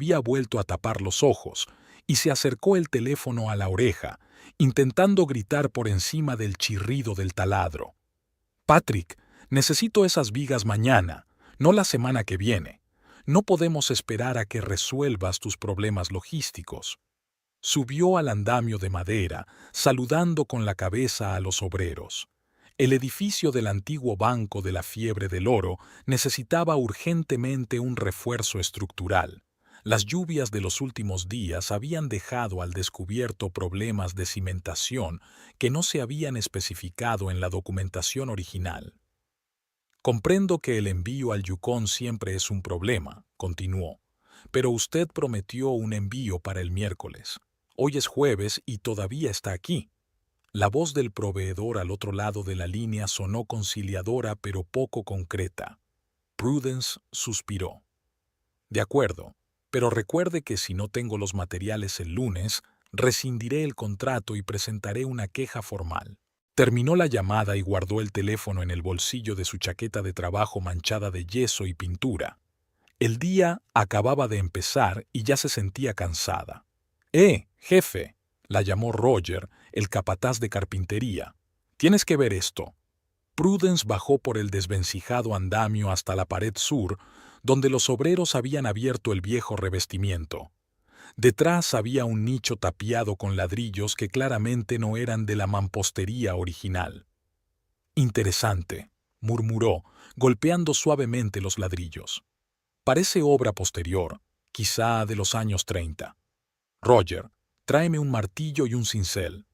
había vuelto a tapar los ojos y se acercó el teléfono a la oreja, intentando gritar por encima del chirrido del taladro. «Patrick, necesito esas vigas mañana, no la semana que viene. No podemos esperar a que resuelvas tus problemas logísticos». Subió al andamio de madera, saludando con la cabeza a los obreros. El edificio del antiguo Banco de la Fiebre del Oro necesitaba urgentemente un refuerzo estructural. Las lluvias de los últimos días habían dejado al descubierto problemas de cimentación que no se habían especificado en la documentación original. «Comprendo que el envío al Yukon siempre es un problema», continuó, «pero usted prometió un envío para el miércoles. Hoy es jueves y todavía está aquí». La voz del proveedor al otro lado de la línea sonó conciliadora pero poco concreta. Prudence suspiró. «De acuerdo, pero recuerde que si no tengo los materiales el lunes, rescindiré el contrato y presentaré una queja formal». Terminó la llamada y guardó el teléfono en el bolsillo de su chaqueta de trabajo manchada de yeso y pintura. El día acababa de empezar y ya se sentía cansada. Jefe», la llamó Roger, el capataz de carpintería. «Tienes que ver esto». Prudence bajó por el desvencijado andamio hasta la pared sur, donde los obreros habían abierto el viejo revestimiento. Detrás había un nicho tapiado con ladrillos que claramente no eran de la mampostería original. «Interesante», murmuró, golpeando suavemente los ladrillos. «Parece obra posterior, quizá de los años 30. Roger, tráeme un martillo y un cincel».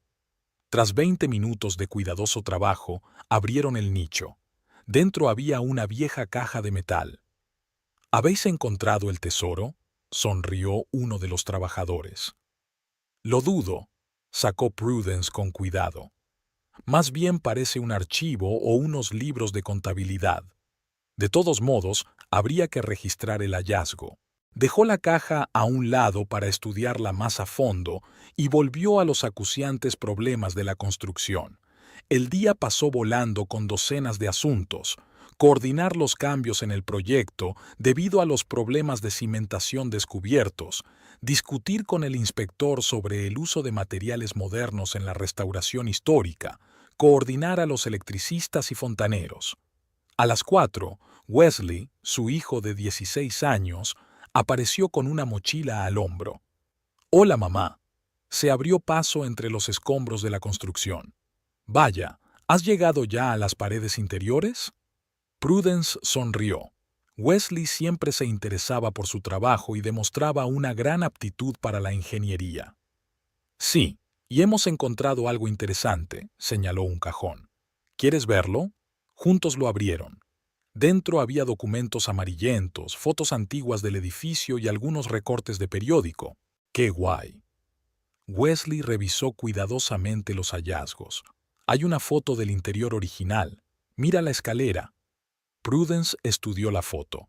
Tras 20 minutos de cuidadoso trabajo, abrieron el nicho. Dentro había una vieja caja de metal. «¿Habéis encontrado el tesoro?», sonrió uno de los trabajadores. «Lo dudo», sacó Prudence con cuidado. «Más bien parece un archivo o unos libros de contabilidad. De todos modos, habría que registrar el hallazgo». Dejó la caja a un lado para estudiarla más a fondo y volvió a los acuciantes problemas de la construcción. El día pasó volando con docenas de asuntos: coordinar los cambios en el proyecto debido a los problemas de cimentación descubiertos, discutir con el inspector sobre el uso de materiales modernos en la restauración histórica, coordinar a los electricistas y fontaneros. A las 4, Wesley, su hijo de 16 años, apareció con una mochila al hombro. «Hola, mamá». Se abrió paso entre los escombros de la construcción. «Vaya, ¿has llegado ya a las paredes interiores?». Prudence sonrió. Wesley siempre se interesaba por su trabajo y demostraba una gran aptitud para la ingeniería. «Sí, y hemos encontrado algo interesante», señaló un cajón. «¿Quieres verlo?». Juntos lo abrieron. Dentro había documentos amarillentos, fotos antiguas del edificio y algunos recortes de periódico. ¡Qué guay! Wesley revisó cuidadosamente los hallazgos. «Hay una foto del interior original. Mira la escalera». Prudence estudió la foto.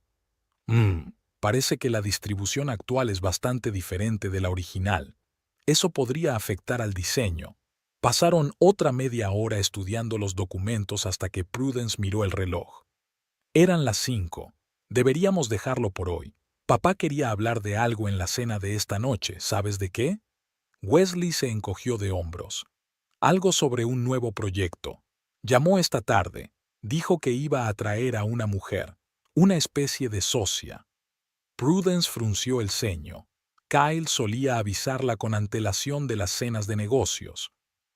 Parece que la distribución actual es bastante diferente de la original. Eso podría afectar al diseño». Pasaron otra media hora estudiando los documentos hasta que Prudence miró el reloj. Eran las 5. «Deberíamos dejarlo por hoy. Papá quería hablar de algo en la cena de esta noche, ¿sabes de qué?». Wesley se encogió de hombros. «Algo sobre un nuevo proyecto. Llamó esta tarde. Dijo que iba a traer a una mujer, una especie de socia». Prudence frunció el ceño. Kyle solía avisarla con antelación de las cenas de negocios.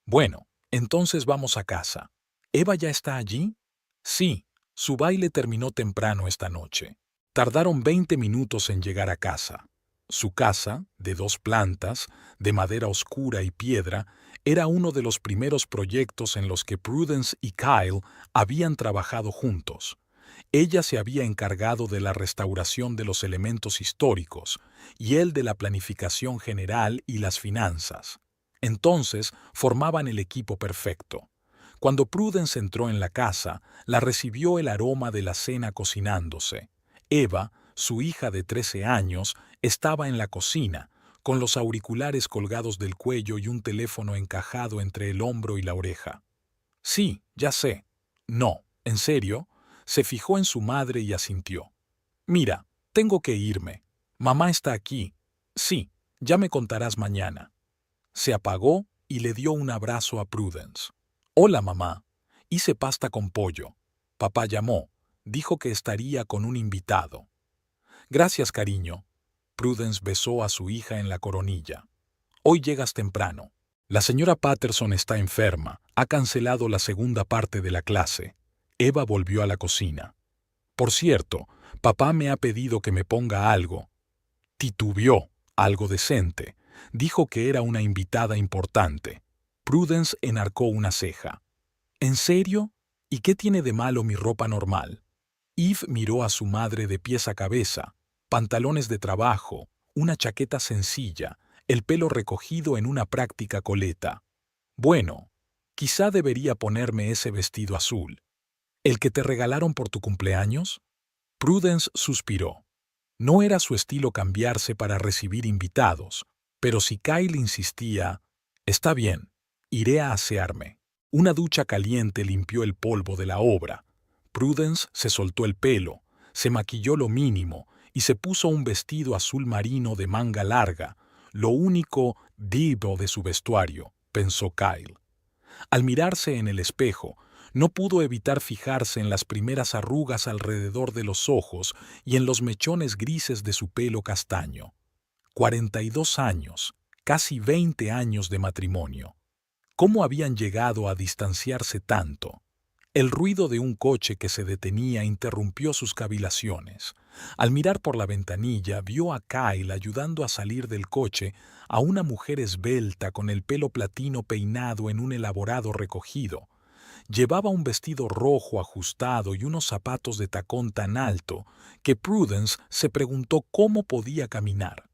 «Bueno, entonces vamos a casa». «¿Eva ya está allí?». «Sí, su baile terminó temprano esta noche». Tardaron 20 minutos en llegar a casa. Su casa, de 2 plantas, de madera oscura y piedra, era uno de los primeros proyectos en los que Prudence y Kyle habían trabajado juntos. Ella se había encargado de la restauración de los elementos históricos y él de la planificación general y las finanzas. Entonces formaban el equipo perfecto. Cuando Prudence entró en la casa, la recibió el aroma de la cena cocinándose. Eva, su hija de 13 años, estaba en la cocina, con los auriculares colgados del cuello y un teléfono encajado entre el hombro y la oreja. «Sí, ya sé». «No, ¿en serio?». Se fijó en su madre y asintió. «Mira, tengo que irme. Mamá está aquí. Sí, ya me contarás mañana. Se apagó y le dio un abrazo a Prudence. Hola, mamá. Hice pasta con pollo. Papá llamó. Dijo que estaría con un invitado. Gracias, cariño. Prudence besó a su hija en la coronilla. Hoy llegas temprano. La señora Patterson está enferma. Ha cancelado la segunda parte de la clase. Eva volvió a la cocina. Por cierto, papá me ha pedido que me ponga algo. Titubeó, algo decente. Dijo que era una invitada importante. Prudence enarcó una ceja. ¿En serio? ¿Y qué tiene de malo mi ropa normal? Eve miró a su madre de pies a cabeza, pantalones de trabajo, una chaqueta sencilla, el pelo recogido en una práctica coleta. Bueno, quizá debería ponerme ese vestido azul. ¿El que te regalaron por tu cumpleaños? Prudence suspiró. No era su estilo cambiarse para recibir invitados, pero si Kyle insistía, está bien, iré a asearme. Una ducha caliente limpió el polvo de la obra. Prudence se soltó el pelo, se maquilló lo mínimo y se puso un vestido azul marino de manga larga, lo único divo de su vestuario, pensó Kyle. Al mirarse en el espejo, no pudo evitar fijarse en las primeras arrugas alrededor de los ojos y en los mechones grises de su pelo castaño. 42 años, casi 20 años de matrimonio. ¿Cómo habían llegado a distanciarse tanto? El ruido de un coche que se detenía interrumpió sus cavilaciones. Al mirar por la ventanilla, vio a Kyle ayudando a salir del coche a una mujer esbelta con el pelo platino peinado en un elaborado recogido. Llevaba un vestido rojo ajustado y unos zapatos de tacón tan alto que Prudence se preguntó cómo podía caminar.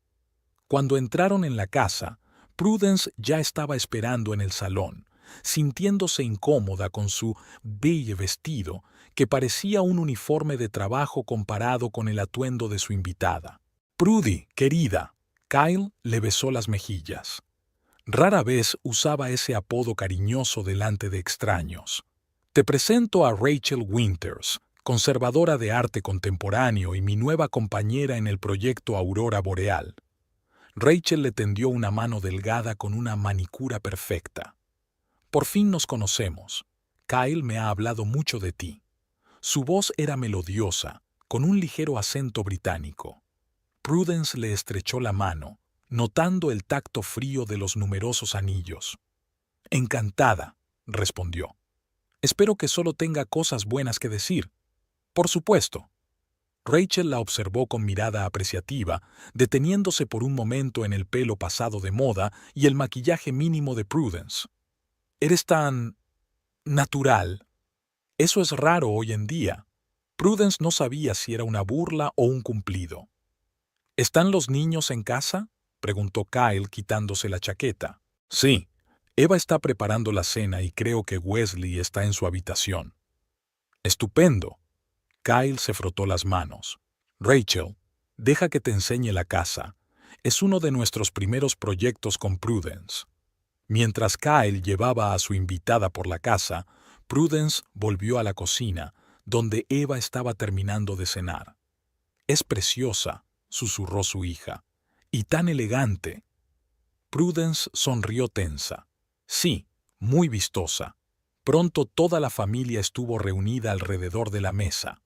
Cuando entraron en la casa, Prudence ya estaba esperando en el salón, sintiéndose incómoda con su bello vestido, que parecía un uniforme de trabajo comparado con el atuendo de su invitada. «Prudy, querida», Kyle le besó las mejillas. Rara vez usaba ese apodo cariñoso delante de extraños. «Te presento a Rachel Winters, conservadora de arte contemporáneo y mi nueva compañera en el proyecto Aurora Boreal». Rachel le tendió una mano delgada con una manicura perfecta. «Por fin nos conocemos. Kyle me ha hablado mucho de ti». Su voz era melodiosa, con un ligero acento británico. Prudence le estrechó la mano, notando el tacto frío de los numerosos anillos. «Encantada», respondió. «Espero que solo tenga cosas buenas que decir». «Por supuesto». Rachel la observó con mirada apreciativa, deteniéndose por un momento en el pelo pasado de moda y el maquillaje mínimo de Prudence. «Eres tan natural. Eso es raro hoy en día». Prudence no sabía si era una burla o un cumplido. «¿Están los niños en casa?», preguntó Kyle quitándose la chaqueta. «Sí. Eva está preparando la cena y creo que Wesley está en su habitación». «Estupendo». Kyle se frotó las manos. «Rachel, deja que te enseñe la casa. Es uno de nuestros primeros proyectos con Prudence». Mientras Kyle llevaba a su invitada por la casa, Prudence volvió a la cocina, donde Eva estaba terminando de cenar. «Es preciosa», susurró su hija, «y tan elegante». Prudence sonrió tensa. «Sí, muy vistosa». Pronto toda la familia estuvo reunida alrededor de la mesa.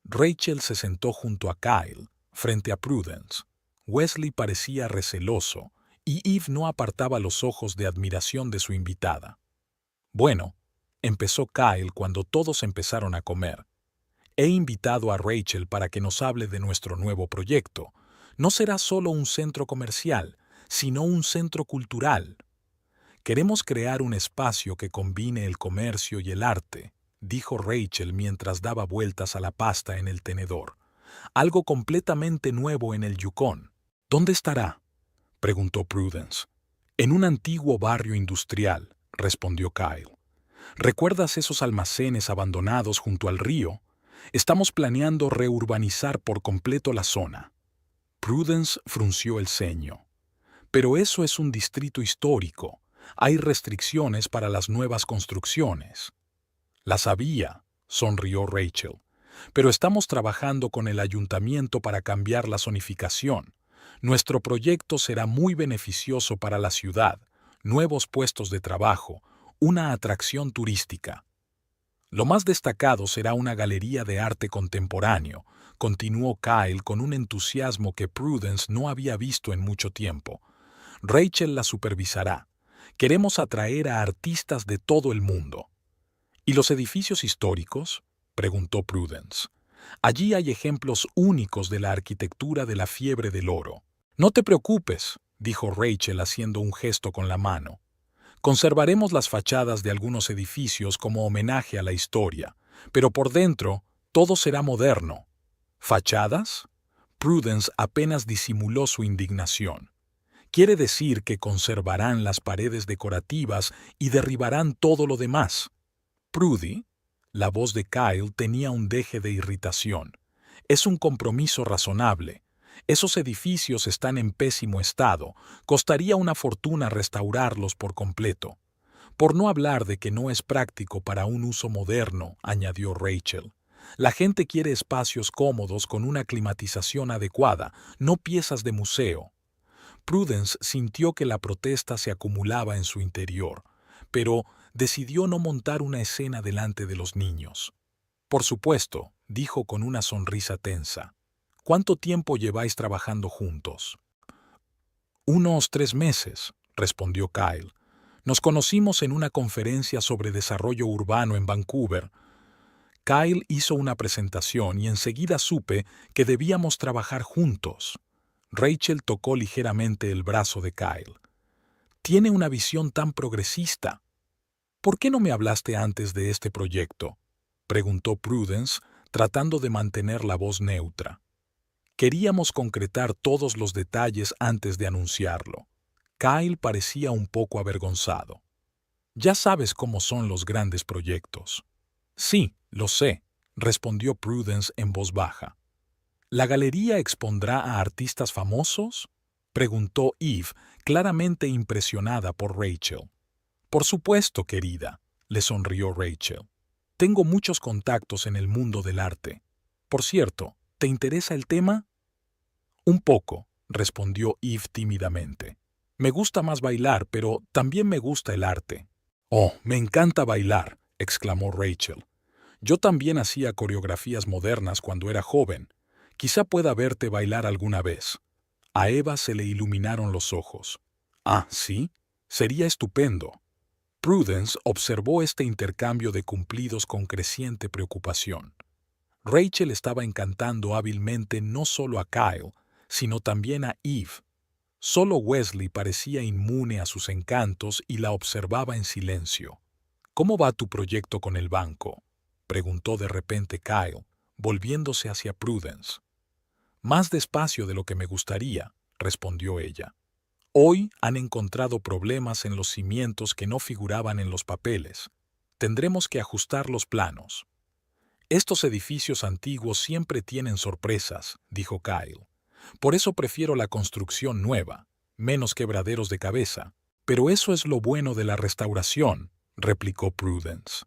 Rachel se sentó junto a Kyle, frente a Prudence. Wesley parecía receloso, y Eve no apartaba los ojos de admiración de su invitada. «Bueno», empezó Kyle cuando todos empezaron a comer. «He invitado a Rachel para que nos hable de nuestro nuevo proyecto. No será solo un centro comercial, sino un centro cultural. Queremos crear un espacio que combine el comercio y el arte», dijo Rachel mientras daba vueltas a la pasta en el tenedor. «Algo completamente nuevo en el Yukon». «¿Dónde estará?», preguntó Prudence. «En un antiguo barrio industrial», respondió Kyle. «¿Recuerdas esos almacenes abandonados junto al río? Estamos planeando reurbanizar por completo la zona». Prudence frunció el ceño. «Pero eso es un distrito histórico. Hay restricciones para las nuevas construcciones». «Las había», sonrió Rachel. pero estamos trabajando con el ayuntamiento para cambiar la zonificación. Nuestro proyecto será muy beneficioso para la ciudad, nuevos puestos de trabajo, una atracción turística. Lo más destacado será una galería de arte contemporáneo, continuó Kyle con un entusiasmo que Prudence no había visto en mucho tiempo. Rachel la supervisará. Queremos atraer a artistas de todo el mundo. ¿Y los edificios históricos?, preguntó Prudence. Allí hay ejemplos únicos de la arquitectura de la fiebre del oro. No te preocupes, dijo Rachel haciendo un gesto con la mano. Conservaremos las fachadas de algunos edificios como homenaje a la historia, pero por dentro todo será moderno. ¿Fachadas? Prudence apenas disimuló su indignación. Quiere decir que conservarán las paredes decorativas y derribarán todo lo demás. Prudy, la voz de Kyle tenía un deje de irritación. Es un compromiso razonable. Esos edificios están en pésimo estado. Costaría una fortuna restaurarlos por completo. Por no hablar de que no es práctico para un uso moderno, añadió Rachel. La gente quiere espacios cómodos con una climatización adecuada, no piezas de museo. Prudence sintió que la protesta se acumulaba en su interior, pero decidió no montar una escena delante de los niños. Por supuesto, dijo con una sonrisa tensa. ¿Cuánto tiempo lleváis trabajando juntos? Unos 3 meses, respondió Kyle. Nos conocimos en una conferencia sobre desarrollo urbano en Vancouver. Kyle hizo una presentación y enseguida supe que debíamos trabajar juntos. Rachel tocó ligeramente el brazo de Kyle. Tiene una visión tan progresista. ¿Por qué no me hablaste antes de este proyecto?, preguntó Prudence, tratando de mantener la voz neutra. Queríamos concretar todos los detalles antes de anunciarlo. Kyle parecía un poco avergonzado. Ya sabes cómo son los grandes proyectos. Sí, lo sé, respondió Prudence en voz baja. ¿La galería expondrá a artistas famosos?, preguntó Eve, claramente impresionada por Rachel. Por supuesto, querida, le sonrió Rachel. Tengo muchos contactos en el mundo del arte. Por cierto, ¿te interesa el tema? Un poco, respondió Eve tímidamente. Me gusta más bailar, pero también me gusta el arte. Oh, me encanta bailar, exclamó Rachel. Yo también hacía coreografías modernas cuando era joven. Quizá pueda verte bailar alguna vez. A Eva se le iluminaron los ojos. Ah, ¿sí? Sería estupendo. Prudence observó este intercambio de cumplidos con creciente preocupación. Rachel estaba encantando hábilmente no solo a Kyle, sino también a Eve. Solo Wesley parecía inmune a sus encantos y la observaba en silencio. ¿Cómo va tu proyecto con el banco?, preguntó de repente Kyle, volviéndose hacia Prudence. Más despacio de lo que me gustaría, respondió ella. Hoy han encontrado problemas en los cimientos que no figuraban en los papeles. Tendremos que ajustar los planos. Estos edificios antiguos siempre tienen sorpresas, dijo Kyle. Por eso prefiero la construcción nueva, menos quebraderos de cabeza. Pero eso es lo bueno de la restauración, replicó Prudence.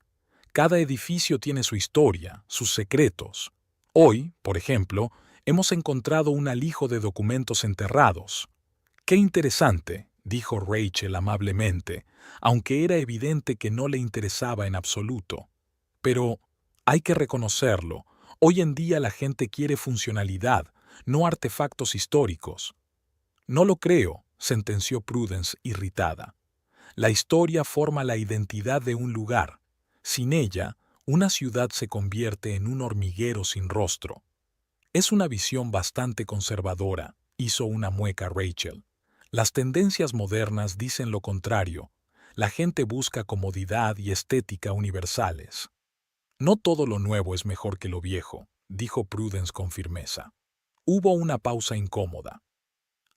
Cada edificio tiene su historia, sus secretos. Hoy, por ejemplo, hemos encontrado un alijo de documentos enterrados. ¡Qué interesante!, dijo Rachel amablemente, aunque era evidente que no le interesaba en absoluto. Pero hay que reconocerlo, hoy en día la gente quiere funcionalidad, no artefactos históricos. No lo creo, sentenció Prudence irritada. La historia forma la identidad de un lugar. Sin ella, una ciudad se convierte en un hormiguero sin rostro. Es una visión bastante conservadora, hizo una mueca Rachel. Las tendencias modernas dicen lo contrario. La gente busca comodidad y estética universales. No todo lo nuevo es mejor que lo viejo, dijo Prudence con firmeza. Hubo una pausa incómoda.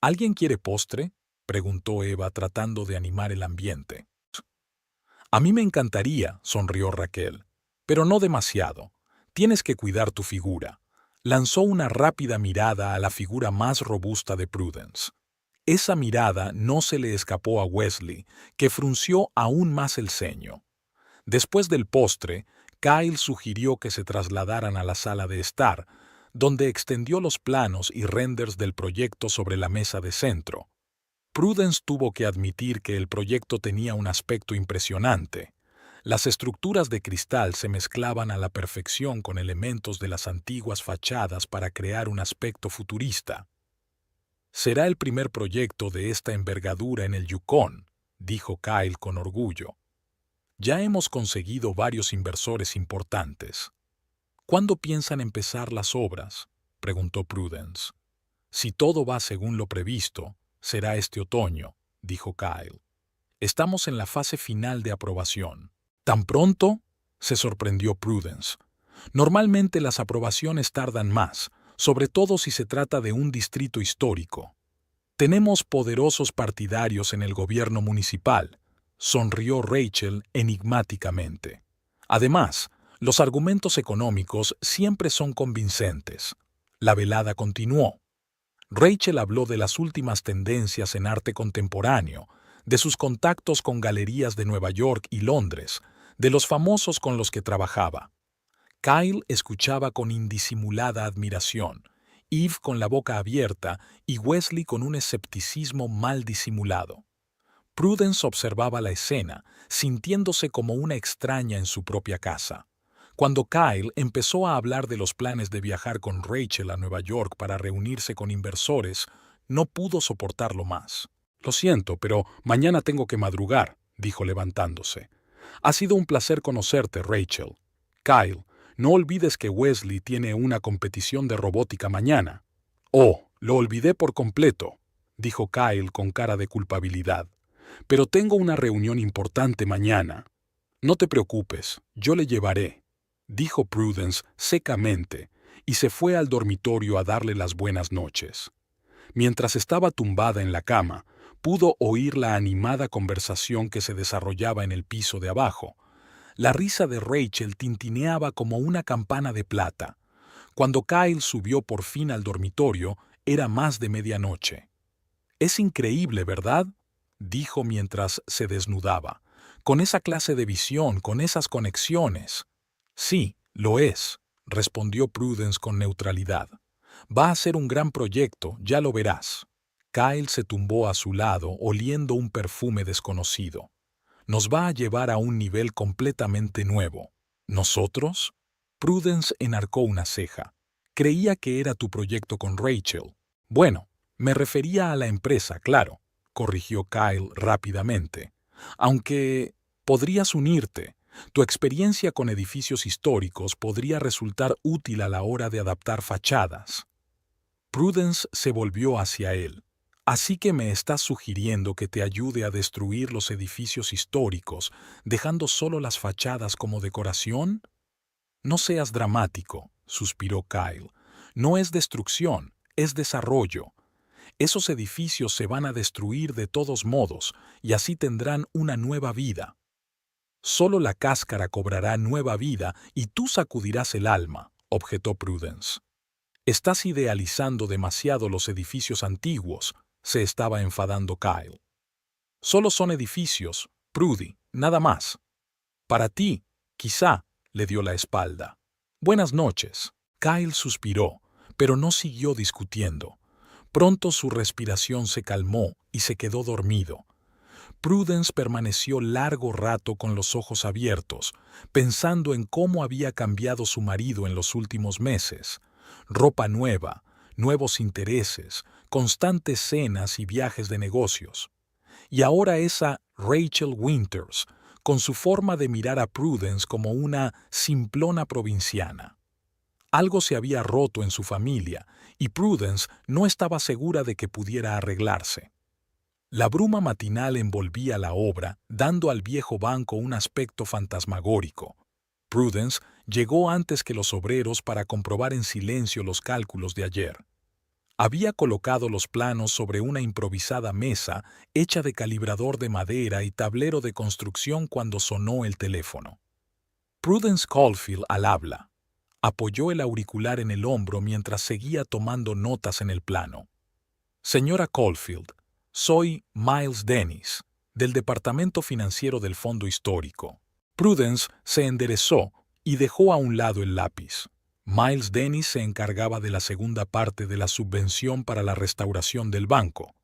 ¿Alguien quiere postre?, preguntó Eva tratando de animar el ambiente. A mí me encantaría, sonrió Raquel, pero no demasiado. Tienes que cuidar tu figura. Lanzó una rápida mirada a la figura más robusta de Prudence. Esa mirada no se le escapó a Wesley, que frunció aún más el ceño. Después del postre, Kyle sugirió que se trasladaran a la sala de estar, donde extendió los planos y renders del proyecto sobre la mesa de centro. Prudence tuvo que admitir que el proyecto tenía un aspecto impresionante. Las estructuras de cristal se mezclaban a la perfección con elementos de las antiguas fachadas para crear un aspecto futurista. «Será el primer proyecto de esta envergadura en el Yukon», dijo Kyle con orgullo. «Ya hemos conseguido varios inversores importantes». «¿Cuándo piensan empezar las obras?», preguntó Prudence. «Si todo va según lo previsto, será este otoño», dijo Kyle. «Estamos en la fase final de aprobación». «¿Tan pronto?», se sorprendió Prudence. «Normalmente las aprobaciones tardan más, sobre todo si se trata de un distrito histórico». «Tenemos poderosos partidarios en el gobierno municipal», sonrió Rachel enigmáticamente. «Además, los argumentos económicos siempre son convincentes». La velada continuó. Rachel habló de las últimas tendencias en arte contemporáneo, de sus contactos con galerías de Nueva York y Londres, de los famosos con los que trabajaba. Kyle escuchaba con indisimulada admiración, Eve con la boca abierta y Wesley con un escepticismo mal disimulado. Prudence observaba la escena, sintiéndose como una extraña en su propia casa. Cuando Kyle empezó a hablar de los planes de viajar con Rachel a Nueva York para reunirse con inversores, no pudo soportarlo más. «Lo siento, pero mañana tengo que madrugar», dijo levantándose. «Ha sido un placer conocerte, Rachel. Kyle, no olvides que Wesley tiene una competición de robótica mañana». «Oh, lo olvidé por completo», dijo Kyle con cara de culpabilidad. «Pero tengo una reunión importante mañana». «No te preocupes, yo le llevaré», dijo Prudence secamente, y se fue al dormitorio a darle las buenas noches. Mientras estaba tumbada en la cama, pudo oír la animada conversación que se desarrollaba en el piso de abajo. La risa de Rachel tintineaba como una campana de plata. Cuando Kyle subió por fin al dormitorio, era más de medianoche. «Es increíble, ¿verdad?», dijo mientras se desnudaba. «Con esa clase de visión, con esas conexiones». «Sí, lo es», respondió Prudence con neutralidad. «Va a ser un gran proyecto, ya lo verás». Kyle se tumbó a su lado, oliendo un perfume desconocido. «Nos va a llevar a un nivel completamente nuevo». «¿Nosotros?». Prudence enarcó una ceja. «Creía que era tu proyecto con Rachel». «Bueno, me refería a la empresa, claro», corrigió Kyle rápidamente. «Aunque podrías unirte. Tu experiencia con edificios históricos podría resultar útil a la hora de adaptar fachadas». Prudence se volvió hacia él. «¿Así que me estás sugiriendo que te ayude a destruir los edificios históricos, dejando solo las fachadas como decoración?» «No seas dramático», suspiró Kyle. «No es destrucción, es desarrollo. Esos edificios se van a destruir de todos modos, y así tendrán una nueva vida. Solo la cáscara cobrará nueva vida y tú sacudirás el alma», objetó Prudence. «Estás idealizando demasiado los edificios antiguos», se estaba enfadando Kyle. «Solo son edificios, Prudy, nada más». «Para ti, quizá», le dio la espalda. «Buenas noches». Kyle suspiró, pero no siguió discutiendo. Pronto su respiración se calmó y se quedó dormido. Prudence permaneció largo rato con los ojos abiertos, pensando en cómo había cambiado su marido en los últimos meses. Ropa nueva, nuevos intereses, constantes cenas y viajes de negocios. Y ahora esa Rachel Winters, con su forma de mirar a Prudence como una simplona provinciana. Algo se había roto en su familia, y Prudence no estaba segura de que pudiera arreglarse. La bruma matinal envolvía la obra, dando al viejo banco un aspecto fantasmagórico. Prudence llegó antes que los obreros para comprobar en silencio los cálculos de ayer. Había colocado los planos sobre una improvisada mesa hecha de calibrador de madera y tablero de construcción cuando sonó el teléfono. Prudence Caulfield al habla. Apoyó el auricular en el hombro mientras seguía tomando notas en el plano. «Señora Caulfield, soy Miles Dennis, del Departamento Financiero del Fondo Histórico». Prudence se enderezó y dejó a un lado el lápiz. Miles Dennis se encargaba de la segunda parte de la subvención para la restauración del banco.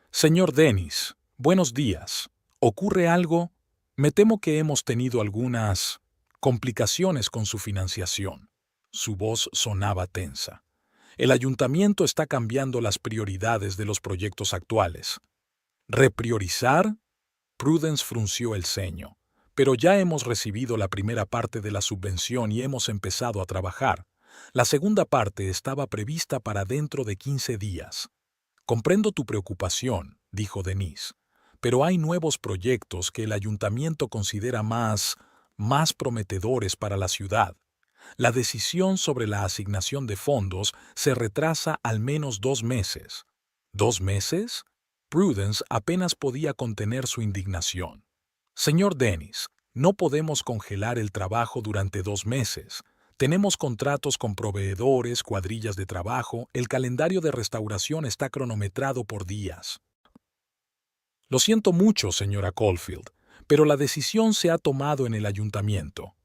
Señor Dennis, buenos días. ¿Ocurre algo? Me temo que hemos tenido algunas complicaciones con su financiación. Su voz sonaba tensa. El ayuntamiento está cambiando las prioridades de los proyectos actuales. ¿Repriorizar? Prudence frunció el ceño. Pero ya hemos recibido la primera parte de la subvención y hemos empezado a trabajar. La segunda parte estaba prevista para dentro de 15 días. Comprendo tu preocupación, dijo Denise, pero hay nuevos proyectos que el ayuntamiento considera más prometedores para la ciudad. La decisión sobre la asignación de fondos se retrasa al menos 2 meses. ¿2 meses? Prudence apenas podía contener su indignación. Señor Dennis, no podemos congelar el trabajo durante 2 meses. Tenemos contratos con proveedores, cuadrillas de trabajo, el calendario de restauración está cronometrado por días. Lo siento mucho, señora Caulfield, pero la decisión se ha tomado en el ayuntamiento.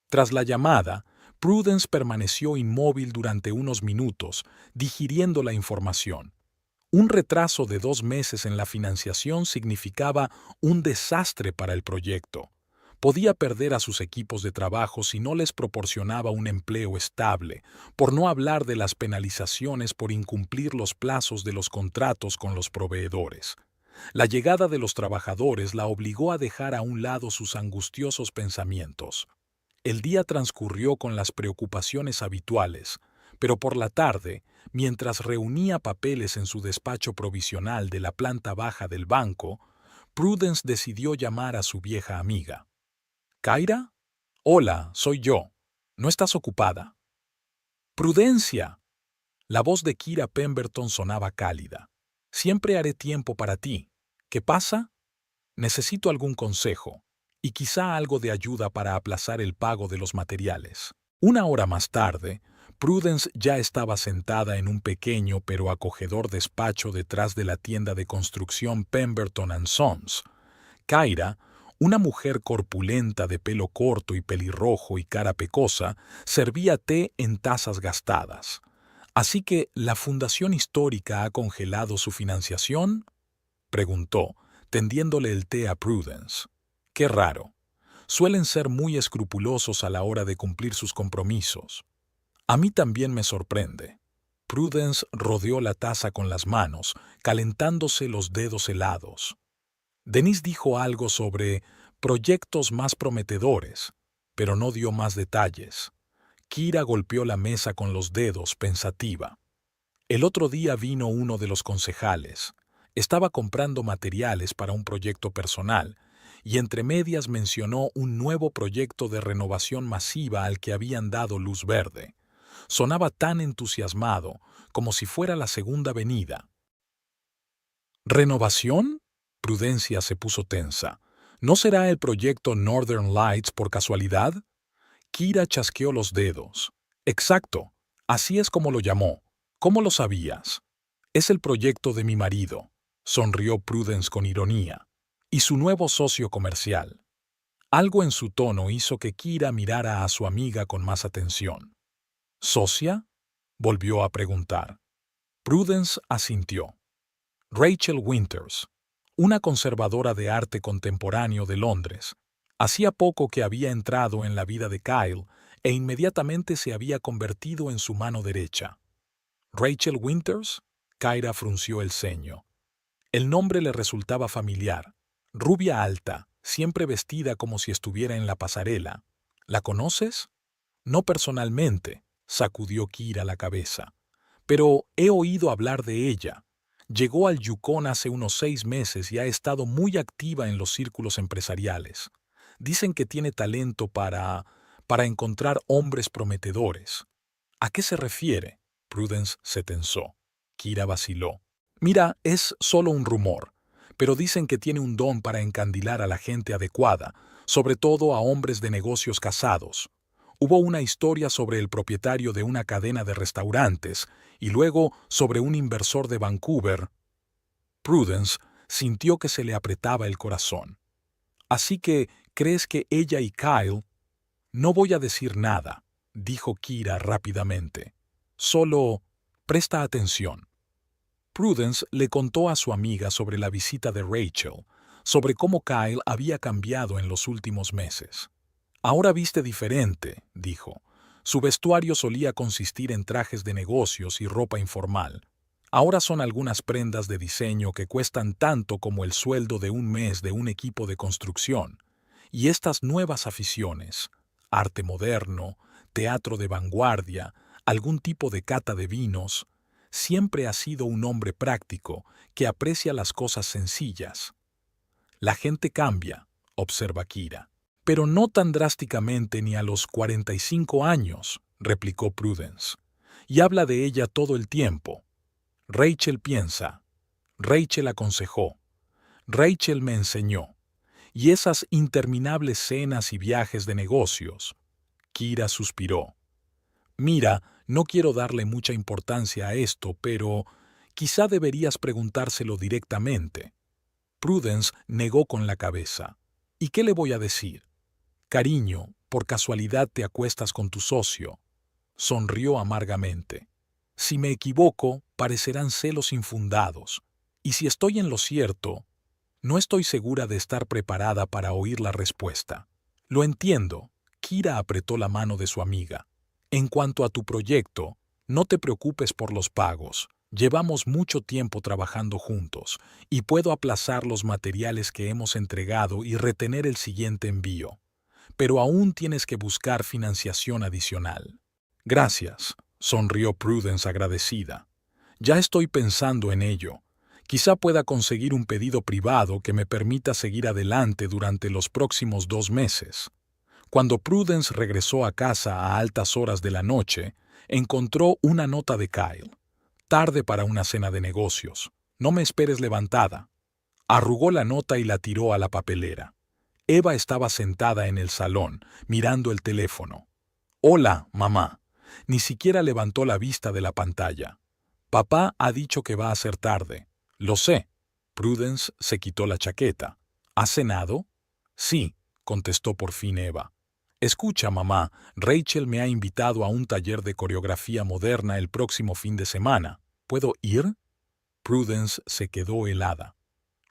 Tras la llamada, Prudence permaneció inmóvil durante unos minutos, digiriendo la información. Un retraso de 2 meses en la financiación significaba un desastre para el proyecto. Podía perder a sus equipos de trabajo si no les proporcionaba un empleo estable, por no hablar de las penalizaciones por incumplir los plazos de los contratos con los proveedores. La llegada de los trabajadores la obligó a dejar a un lado sus angustiosos pensamientos. El día transcurrió con las preocupaciones habituales, pero por la tarde, mientras reunía papeles en su despacho provisional de la planta baja del banco, Prudence decidió llamar a su vieja amiga. ¿Kyra? Hola, soy yo. ¿No estás ocupada? ¡Prudencia! La voz de Kyra Pemberton sonaba cálida. Siempre haré tiempo para ti. ¿Qué pasa? Necesito algún consejo, y quizá algo de ayuda para aplazar el pago de los materiales. 1 hora más tarde, Prudence ya estaba sentada en un pequeño pero acogedor despacho detrás de la tienda de construcción Pemberton & Sons. Kyra, una mujer corpulenta de pelo corto y pelirrojo y cara pecosa, servía té en tazas gastadas. ¿Así que la Fundación Histórica ha congelado su financiación?, preguntó, tendiéndole el té a Prudence. Qué raro. Suelen ser muy escrupulosos a la hora de cumplir sus compromisos. A mí también me sorprende. Prudence rodeó la taza con las manos, calentándose los dedos helados. Denise dijo algo sobre proyectos más prometedores, pero no dio más detalles. Kyra golpeó la mesa con los dedos, pensativa. El otro día vino uno de los concejales. Estaba comprando materiales para un proyecto personal, y entre medias mencionó un nuevo proyecto de renovación masiva al que habían dado luz verde. Sonaba tan entusiasmado, como si fuera la segunda venida. ¿Renovación? Prudencia se puso tensa. ¿No será el proyecto Northern Lights por casualidad? Kyra chasqueó los dedos. Exacto, así es como lo llamó. ¿Cómo lo sabías? Es el proyecto de mi marido, sonrió Prudence con ironía. Y su nuevo socio comercial. Algo en su tono hizo que Kyra mirara a su amiga con más atención. ¿Socia?, volvió a preguntar. Prudence asintió. Rachel Winters, una conservadora de arte contemporáneo de Londres. Hacía poco que había entrado en la vida de Kyle e inmediatamente se había convertido en su mano derecha. ¿Rachel Winters? Kyra frunció el ceño. El nombre le resultaba familiar. Rubia alta, siempre vestida como si estuviera en la pasarela. ¿La conoces? No personalmente, sacudió Kyra la cabeza. Pero he oído hablar de ella. Llegó al Yukon hace unos 6 meses y ha estado muy activa en los círculos empresariales. Dicen que tiene talento para encontrar hombres prometedores. ¿A qué se refiere? Prudence se tensó. Kyra vaciló. Mira, es solo un rumor, pero dicen que tiene un don para encandilar a la gente adecuada, sobre todo a hombres de negocios casados. Hubo una historia sobre el propietario de una cadena de restaurantes y luego sobre un inversor de Vancouver. Prudence sintió que se le apretaba el corazón. Así que, ¿crees que ella y Kyle? No voy a decir nada, dijo Kira rápidamente. Solo presta atención. Prudence le contó a su amiga sobre la visita de Rachel, sobre cómo Kyle había cambiado en los últimos meses. Ahora viste diferente, dijo. Su vestuario solía consistir en trajes de negocios y ropa informal. Ahora son algunas prendas de diseño que cuestan tanto como el sueldo de un mes de un equipo de construcción. Y estas nuevas aficiones, arte moderno, teatro de vanguardia, algún tipo de cata de vinos, siempre ha sido un hombre práctico que aprecia las cosas sencillas. La gente cambia, observa Kira. Pero no tan drásticamente ni a los 45 años, replicó Prudence. Y habla de ella todo el tiempo. Rachel piensa. Rachel aconsejó. Rachel me enseñó. Y esas interminables cenas y viajes de negocios. Kira suspiró. Mira, no quiero darle mucha importancia a esto, pero quizá deberías preguntárselo directamente. Prudence negó con la cabeza. ¿Y qué le voy a decir? Cariño, por casualidad te acuestas con tu socio. Sonrió amargamente. Si me equivoco, parecerán celos infundados. Y si estoy en lo cierto, no estoy segura de estar preparada para oír la respuesta. Lo entiendo. Kira apretó la mano de su amiga. En cuanto a tu proyecto, no te preocupes por los pagos. Llevamos mucho tiempo trabajando juntos, y puedo aplazar los materiales que hemos entregado y retener el siguiente envío. Pero aún tienes que buscar financiación adicional. Gracias, sonrió Prudence agradecida. Ya estoy pensando en ello. Quizá pueda conseguir un pedido privado que me permita seguir adelante durante los próximos 2 meses. Cuando Prudence regresó a casa a altas horas de la noche, encontró una nota de Kyle. Tarde para una cena de negocios. No me esperes levantada. Arrugó la nota y la tiró a la papelera. Eva estaba sentada en el salón, mirando el teléfono. Hola, mamá. Ni siquiera levantó la vista de la pantalla. Papá ha dicho que va a ser tarde. Lo sé. Prudence se quitó la chaqueta. ¿Has cenado? Sí, contestó por fin Eva. Escucha, mamá, Rachel me ha invitado a un taller de coreografía moderna el próximo fin de semana. ¿Puedo ir? Prudence se quedó helada.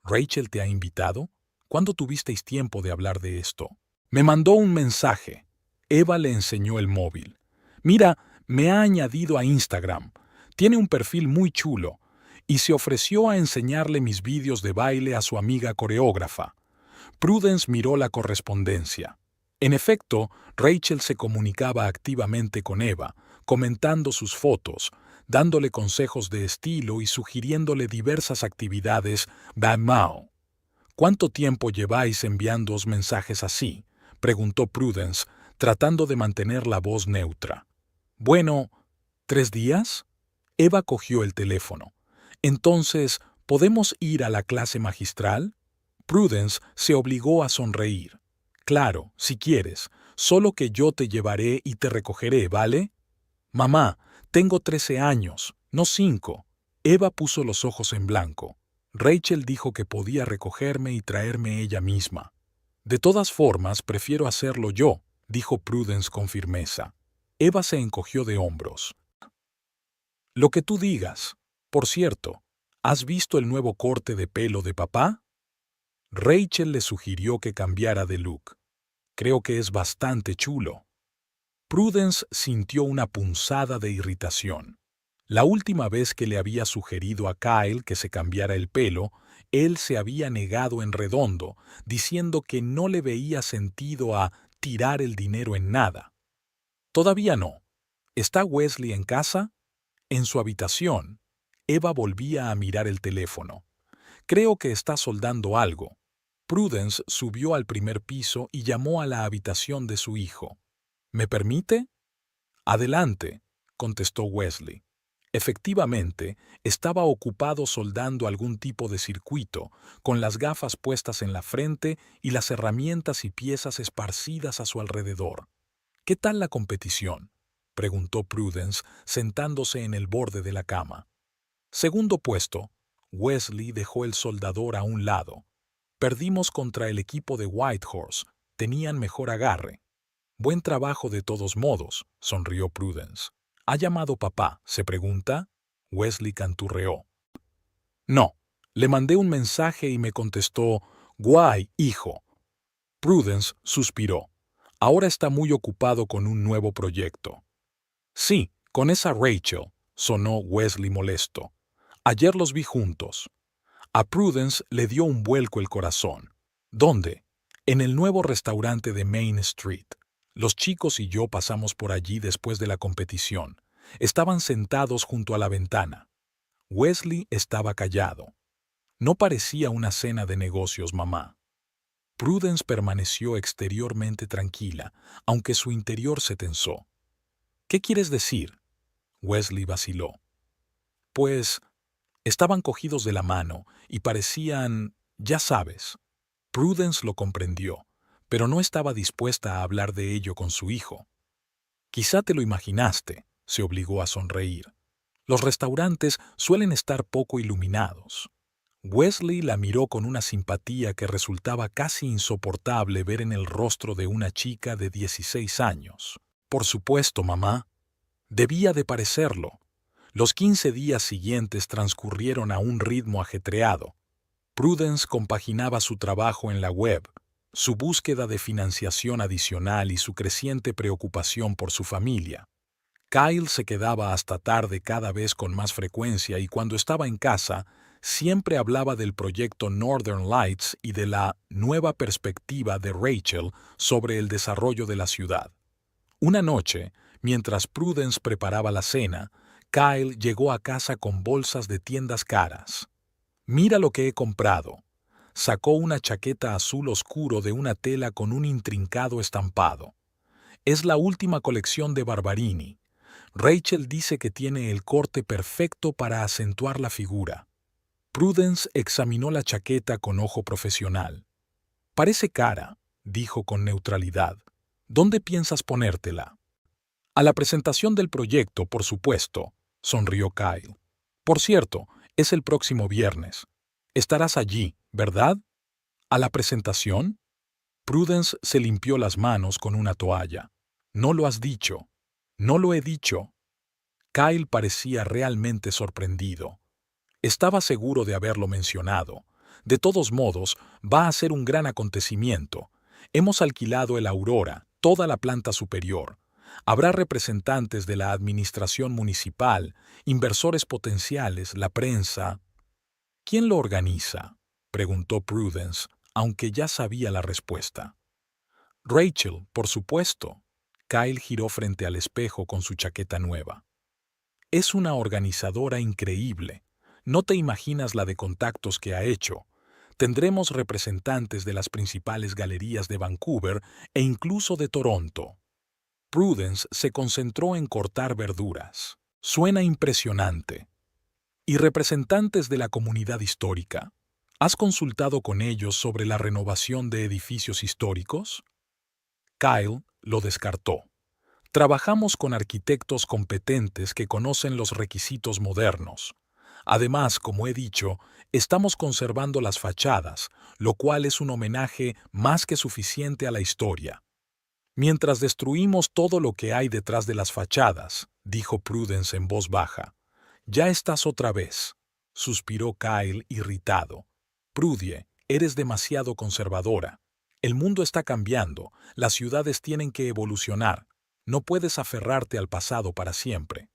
¿Rachel te ha invitado? ¿Cuándo tuvisteis tiempo de hablar de esto? Me mandó un mensaje. Eva le enseñó el móvil. Mira, me ha añadido a Instagram. Tiene un perfil muy chulo. Y se ofreció a enseñarle mis vídeos de baile a su amiga coreógrafa. Prudence miró la correspondencia. En efecto, Rachel se comunicaba activamente con Eva, comentando sus fotos, dándole consejos de estilo y sugiriéndole diversas actividades. Mao. ¿Cuánto tiempo lleváis enviándoos mensajes así? Preguntó Prudence, tratando de mantener la voz neutra. Bueno, ¿3 días? Eva cogió el teléfono. Entonces, ¿podemos ir a la clase magistral? Prudence se obligó a sonreír. Claro, si quieres, solo que yo te llevaré y te recogeré, ¿vale? Mamá, tengo 13 años, no 5. Eva puso los ojos en blanco. Rachel dijo que podía recogerme y traerme ella misma. De todas formas, prefiero hacerlo yo, dijo Prudence con firmeza. Eva se encogió de hombros. Lo que tú digas. Por cierto, ¿has visto el nuevo corte de pelo de papá? Rachel le sugirió que cambiara de look. Creo que es bastante chulo. Prudence sintió una punzada de irritación. La última vez que le había sugerido a Kyle que se cambiara el pelo, él se había negado en redondo, diciendo que no le veía sentido a tirar el dinero en nada. Todavía no. ¿Está Wesley en casa? En su habitación. Eva volvía a mirar el teléfono. Creo que está soldando algo. Prudence subió al primer piso y llamó a la habitación de su hijo. ¿Me permite? Adelante, contestó Wesley. Efectivamente, estaba ocupado soldando algún tipo de circuito, con las gafas puestas en la frente y las herramientas y piezas esparcidas a su alrededor. ¿Qué tal la competición?, preguntó Prudence, sentándose en el borde de la cama. Segundo puesto. Wesley dejó el soldador a un lado. Perdimos contra el equipo de Whitehorse. Tenían mejor agarre. Buen trabajo de todos modos, sonrió Prudence. ¿Ha llamado papá? Se pregunta. Wesley canturreó. No, le mandé un mensaje y me contestó, guay, hijo. Prudence suspiró. Ahora está muy ocupado con un nuevo proyecto. Sí, con esa Rachel, sonó Wesley molesto. Ayer los vi juntos. A Prudence le dio un vuelco el corazón. ¿Dónde? En el nuevo restaurante de Main Street. Los chicos y yo pasamos por allí después de la competición. Estaban sentados junto a la ventana. Wesley estaba callado. No parecía una cena de negocios, mamá. Prudence permaneció exteriormente tranquila, aunque su interior se tensó. ¿Qué quieres decir? Wesley vaciló. Pues, estaban cogidos de la mano y parecían, ya sabes. Prudence lo comprendió, pero no estaba dispuesta a hablar de ello con su hijo. Quizá te lo imaginaste, se obligó a sonreír. Los restaurantes suelen estar poco iluminados. Wesley la miró con una simpatía que resultaba casi insoportable ver en el rostro de una chica de 16 años. Por supuesto, mamá. Debía de parecerlo. Los 15 días siguientes transcurrieron a un ritmo ajetreado. Prudence compaginaba su trabajo en la web, su búsqueda de financiación adicional y su creciente preocupación por su familia. Kyle se quedaba hasta tarde cada vez con más frecuencia y cuando estaba en casa, siempre hablaba del proyecto Northern Lights y de la nueva perspectiva de Rachel sobre el desarrollo de la ciudad. Una noche, mientras Prudence preparaba la cena, Kyle llegó a casa con bolsas de tiendas caras. «Mira lo que he comprado». Sacó una chaqueta azul oscuro de una tela con un intrincado estampado. «Es la última colección de Barbarini. Rachel dice que tiene el corte perfecto para acentuar la figura». Prudence examinó la chaqueta con ojo profesional. «Parece cara», dijo con neutralidad. «¿Dónde piensas ponértela?» «A la presentación del proyecto, por supuesto», sonrió Kyle. «Por cierto, es el próximo viernes. Estarás allí, ¿verdad?» «¿A la presentación?» Prudence se limpió las manos con una toalla. «No lo has dicho». «No lo he dicho». Kyle parecía realmente sorprendido. Estaba seguro de haberlo mencionado. De todos modos, va a ser un gran acontecimiento. Hemos alquilado el Aurora, toda la planta superior. Habrá representantes de la administración municipal, inversores potenciales, la prensa. ¿Quién lo organiza?, preguntó Prudence, aunque ya sabía la respuesta. Rachel, por supuesto. Kyle giró frente al espejo con su chaqueta nueva. Es una organizadora increíble. No te imaginas la de contactos que ha hecho. Tendremos representantes de las principales galerías de Vancouver e incluso de Toronto. Prudence se concentró en cortar verduras. Suena impresionante. ¿Y representantes de la comunidad histórica? ¿Has consultado con ellos sobre la renovación de edificios históricos? Kyle lo descartó. Trabajamos con arquitectos competentes que conocen los requisitos modernos. Además, como he dicho, estamos conservando las fachadas, lo cual es un homenaje más que suficiente a la historia. Mientras destruimos todo lo que hay detrás de las fachadas, dijo Prudence en voz baja. Ya estás otra vez, suspiró Kyle irritado. Prudie, eres demasiado conservadora. El mundo está cambiando, las ciudades tienen que evolucionar. No puedes aferrarte al pasado para siempre.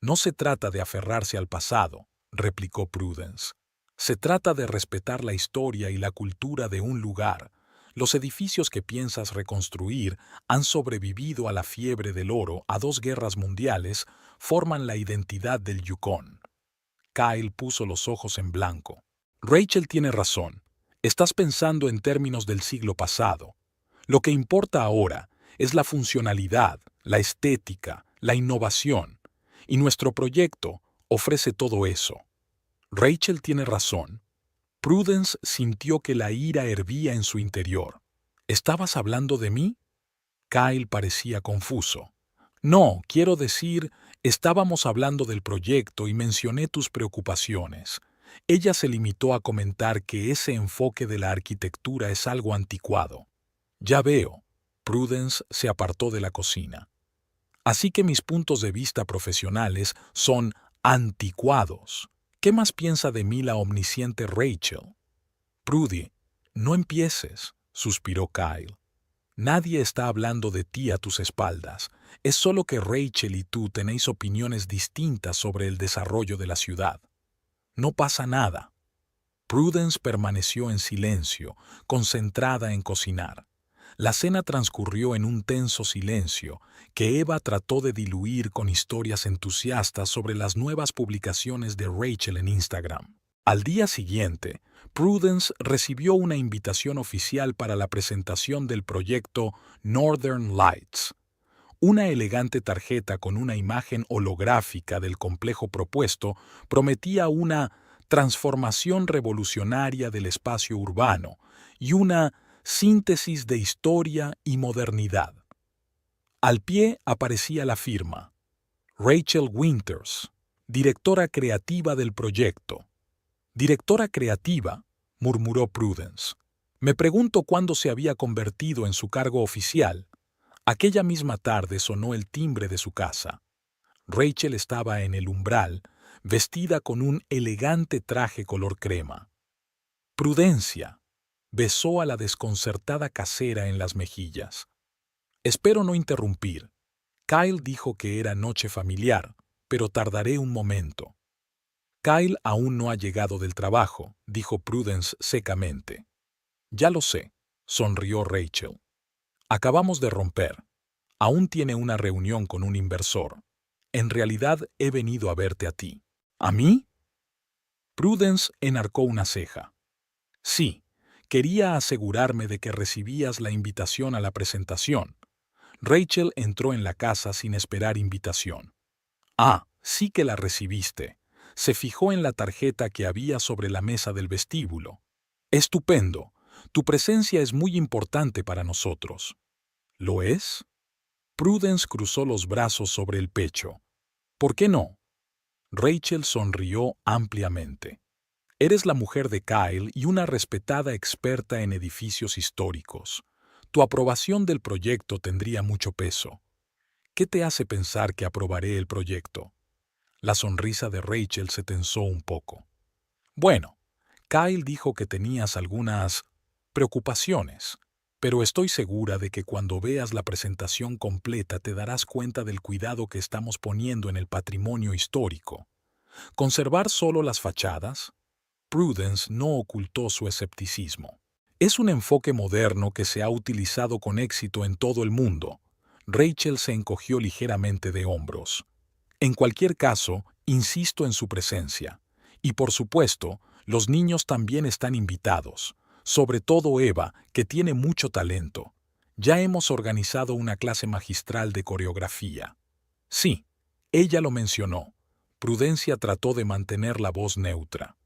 No se trata de aferrarse al pasado, replicó Prudence. Se trata de respetar la historia y la cultura de un lugar. Los edificios que piensas reconstruir han sobrevivido a la fiebre del oro, a 2 guerras mundiales, forman la identidad del Yukon. Kyle puso los ojos en blanco. Rachel tiene razón. Estás pensando en términos del siglo pasado. Lo que importa ahora es la funcionalidad, la estética, la innovación. Y nuestro proyecto ofrece todo eso. Rachel tiene razón. Prudence sintió que la ira hervía en su interior. ¿Estabas hablando de mí? Kyle parecía confuso. No, quiero decir, estábamos hablando del proyecto y mencioné tus preocupaciones. Ella se limitó a comentar que ese enfoque de la arquitectura es algo anticuado. Ya veo. Prudence se apartó de la cocina. Así que mis puntos de vista profesionales son anticuados. ¿Qué más piensa de mí la omnisciente Rachel? Prudy, no empieces, suspiró Kyle. Nadie está hablando de ti a tus espaldas. Es solo que Rachel y tú tenéis opiniones distintas sobre el desarrollo de la ciudad. No pasa nada. Prudence permaneció en silencio, concentrada en cocinar. La cena transcurrió en un tenso silencio que Eva trató de diluir con historias entusiastas sobre las nuevas publicaciones de Rachel en Instagram. Al día siguiente, Prudence recibió una invitación oficial para la presentación del proyecto Northern Lights. Una elegante tarjeta con una imagen holográfica del complejo propuesto prometía una transformación revolucionaria del espacio urbano y una síntesis de historia y modernidad. Al pie aparecía la firma: Rachel Winters, directora creativa del proyecto. «Directora creativa», murmuró Prudence. «Me pregunto cuándo se había convertido en su cargo oficial». Aquella misma tarde sonó el timbre de su casa. Rachel estaba en el umbral, vestida con un elegante traje color crema. «Prudencia», besó a la desconcertada casera en las mejillas. «Espero no interrumpir». Kyle dijo que era noche familiar, pero tardaré un momento. «Kyle aún no ha llegado del trabajo», dijo Prudence secamente. «Ya lo sé», sonrió Rachel. «Acabamos de romper. Aún tiene una reunión con un inversor. En realidad he venido a verte a ti». «¿A mí?» Prudence enarcó una ceja. «Sí, quería asegurarme de que recibías la invitación a la presentación». Rachel entró en la casa sin esperar invitación. «Ah, sí que la recibiste». Se fijó en la tarjeta que había sobre la mesa del vestíbulo. «Estupendo. Tu presencia es muy importante para nosotros». «¿Lo es?» Prudence cruzó los brazos sobre el pecho. «¿Por qué no?» Rachel sonrió ampliamente. «Eres la mujer de Kyle y una respetada experta en edificios históricos. Tu aprobación del proyecto tendría mucho peso. ¿Qué te hace pensar que aprobaré el proyecto?» La sonrisa de Rachel se tensó un poco. «Bueno, Kyle dijo que tenías algunas preocupaciones, pero estoy segura de que cuando veas la presentación completa te darás cuenta del cuidado que estamos poniendo en el patrimonio histórico. ¿Conservar solo las fachadas?» Prudence no ocultó su escepticismo. «Es un enfoque moderno que se ha utilizado con éxito en todo el mundo». Rachel se encogió ligeramente de hombros. «En cualquier caso, insisto en su presencia. Y por supuesto, los niños también están invitados, sobre todo Eva, que tiene mucho talento. Ya hemos organizado una clase magistral de coreografía». «Sí, ella lo mencionó». Prudencia trató de mantener la voz neutra.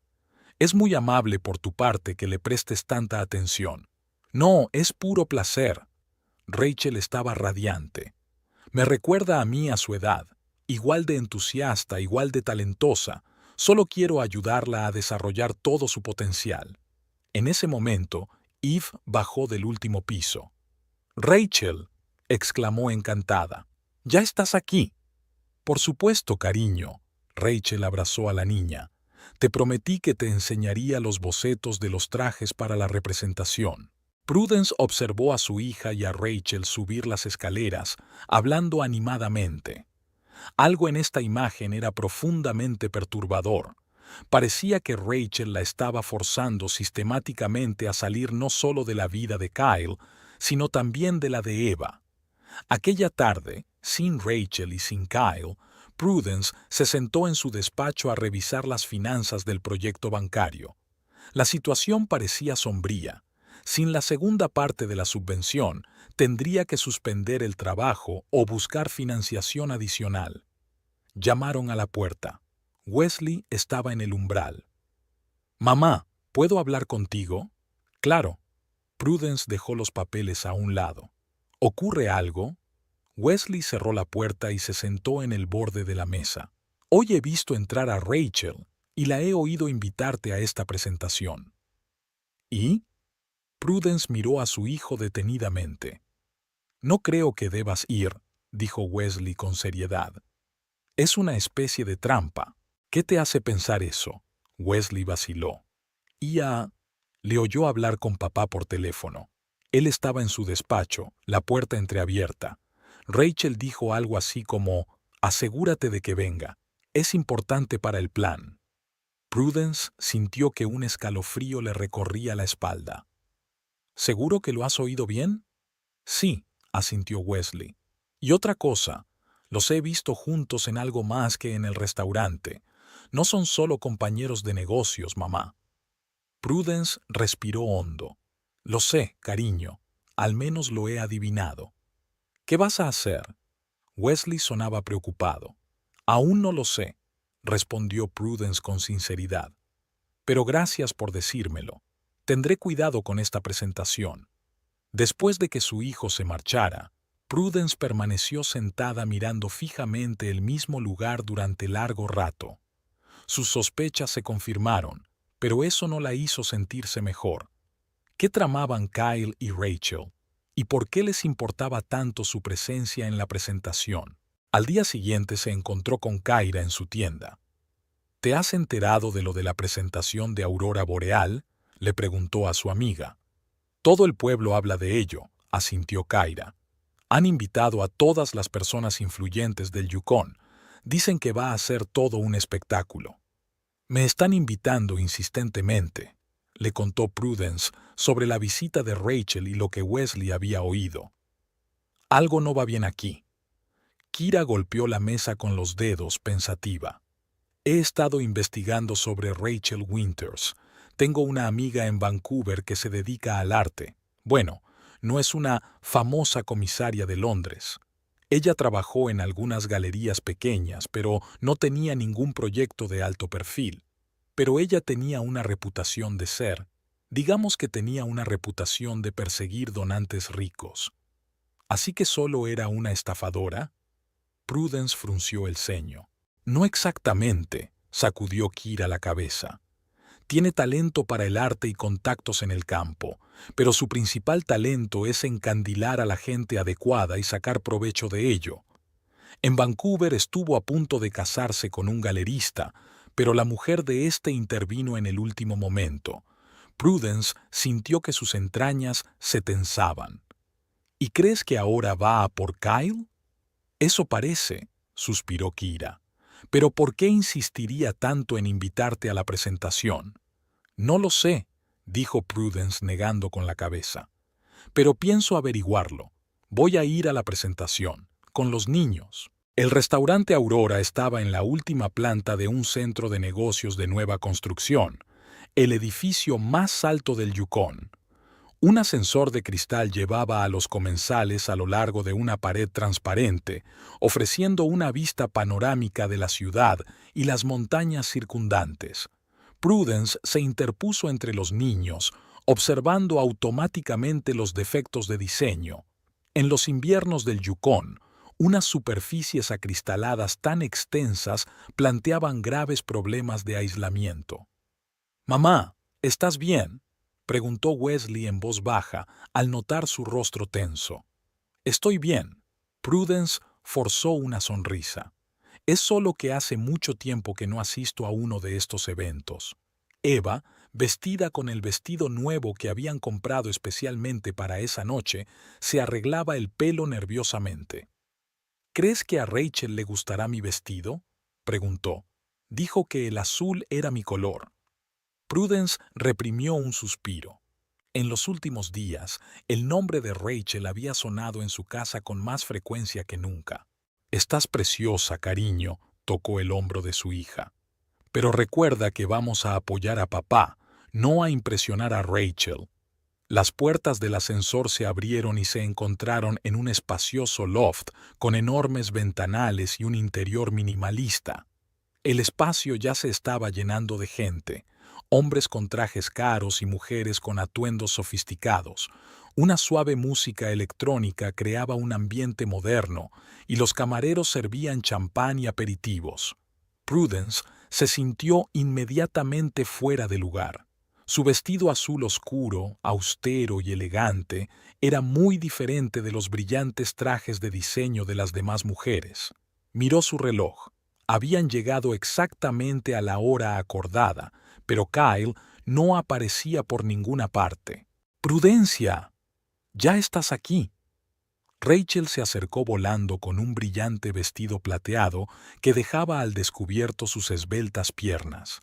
«Es muy amable por tu parte que le prestes tanta atención». «No, es puro placer». Rachel estaba radiante. «Me recuerda a mí a su edad. Igual de entusiasta, igual de talentosa. Solo quiero ayudarla a desarrollar todo su potencial». En ese momento, Eve bajó del último piso. «Rachel», exclamó encantada, «¿ya estás aquí?» «Por supuesto, cariño». Rachel abrazó a la niña. «Te prometí que te enseñaría los bocetos de los trajes para la representación». Prudence observó a su hija y a Rachel subir las escaleras, hablando animadamente. Algo en esta imagen era profundamente perturbador. Parecía que Rachel la estaba forzando sistemáticamente a salir no solo de la vida de Kyle, sino también de la de Eva. Aquella tarde, sin Rachel y sin Kyle, Prudence se sentó en su despacho a revisar las finanzas del proyecto bancario. La situación parecía sombría. Sin la segunda parte de la subvención, tendría que suspender el trabajo o buscar financiación adicional. Llamaron a la puerta. Wesley estaba en el umbral. «Mamá, ¿puedo hablar contigo?» «Claro». Prudence dejó los papeles a un lado. «¿Ocurre algo?» Wesley cerró la puerta y se sentó en el borde de la mesa. «Hoy he visto entrar a Rachel y la he oído invitarte a esta presentación». «¿Y?» Prudence miró a su hijo detenidamente. No creo que debas ir, dijo Wesley con seriedad. Es una especie de trampa. ¿Qué te hace pensar eso? Wesley vaciló. Le oyó hablar con papá por teléfono. Él estaba en su despacho, la puerta entreabierta. Rachel dijo algo así como, asegúrate de que venga. Es importante para el plan. Prudence sintió que un escalofrío le recorría la espalda. ¿Seguro que lo has oído bien? Sí, asintió Wesley. Y otra cosa, los he visto juntos en algo más que en el restaurante. No son solo compañeros de negocios, mamá. Prudence respiró hondo. Lo sé, cariño. Al menos lo he adivinado. ¿Qué vas a hacer? Wesley sonaba preocupado. Aún no lo sé, respondió Prudence con sinceridad. Pero gracias por decírmelo. Tendré cuidado con esta presentación. Después de que su hijo se marchara, Prudence permaneció sentada mirando fijamente el mismo lugar durante largo rato. Sus sospechas se confirmaron, pero eso no la hizo sentirse mejor. ¿Qué tramaban Kyle y Rachel? ¿Y por qué les importaba tanto su presencia en la presentación? Al día siguiente se encontró con Kyra en su tienda. ¿Te has enterado de lo de la presentación de Aurora Boreal?, le preguntó a su amiga. Todo el pueblo habla de ello, asintió Kyra. Han invitado a todas las personas influyentes del Yukon. Dicen que va a ser todo un espectáculo. Me están invitando insistentemente, le contó Prudence sobre la visita de Rachel y lo que Wesley había oído. Algo no va bien aquí. Kira golpeó la mesa con los dedos, pensativa. He estado investigando sobre Rachel Winters. Tengo una amiga en Vancouver que se dedica al arte. Bueno, no es una famosa comisaria de Londres. Ella trabajó en algunas galerías pequeñas, pero no tenía ningún proyecto de alto perfil. Pero ella tenía una reputación de ser, digamos que tenía una reputación de perseguir donantes ricos. ¿Así que solo era una estafadora? Prudence frunció el ceño. No exactamente, sacudió Kira la cabeza. Tiene talento para el arte y contactos en el campo, pero su principal talento es encandilar a la gente adecuada y sacar provecho de ello. En Vancouver estuvo a punto de casarse con un galerista, pero la mujer de éste intervino en el último momento. Prudence sintió que sus entrañas se tensaban. ¿Y crees que ahora va a por Kyle? Eso parece, suspiró Kira. ¿Pero por qué insistiría tanto en invitarte a la presentación? No lo sé, dijo Prudence negando con la cabeza. Pero pienso averiguarlo. Voy a ir a la presentación, con los niños. El restaurante Aurora estaba en la última planta de un centro de negocios de nueva construcción, el edificio más alto del Yukon. Un ascensor de cristal llevaba a los comensales a lo largo de una pared transparente, ofreciendo una vista panorámica de la ciudad y las montañas circundantes. Prudence se interpuso entre los niños, observando automáticamente los defectos de diseño. En los inviernos del Yukon, unas superficies acristaladas tan extensas planteaban graves problemas de aislamiento. «Mamá, ¿estás bien?», preguntó Wesley en voz baja al notar su rostro tenso. «Estoy bien». Prudence forzó una sonrisa. «Es solo que hace mucho tiempo que no asisto a uno de estos eventos». Eva, vestida con el vestido nuevo que habían comprado especialmente para esa noche, se arreglaba el pelo nerviosamente. «¿Crees que a Rachel le gustará mi vestido?», preguntó. «Dijo que el azul era mi color». Prudence reprimió un suspiro. En los últimos días, el nombre de Rachel había sonado en su casa con más frecuencia que nunca. «Estás preciosa, cariño», tocó el hombro de su hija. «Pero recuerda que vamos a apoyar a papá, no a impresionar a Rachel». Las puertas del ascensor se abrieron y se encontraron en un espacioso loft con enormes ventanales y un interior minimalista. El espacio ya se estaba llenando de gente, hombres con trajes caros y mujeres con atuendos sofisticados. Una suave música electrónica creaba un ambiente moderno y los camareros servían champán y aperitivos. Prudence se sintió inmediatamente fuera de lugar. Su vestido azul oscuro, austero y elegante, era muy diferente de los brillantes trajes de diseño de las demás mujeres. Miró su reloj. Habían llegado exactamente a la hora acordada, pero Kyle no aparecía por ninguna parte. ¡Prudencia! ¡Ya estás aquí! Rachel se acercó volando con un brillante vestido plateado que dejaba al descubierto sus esbeltas piernas.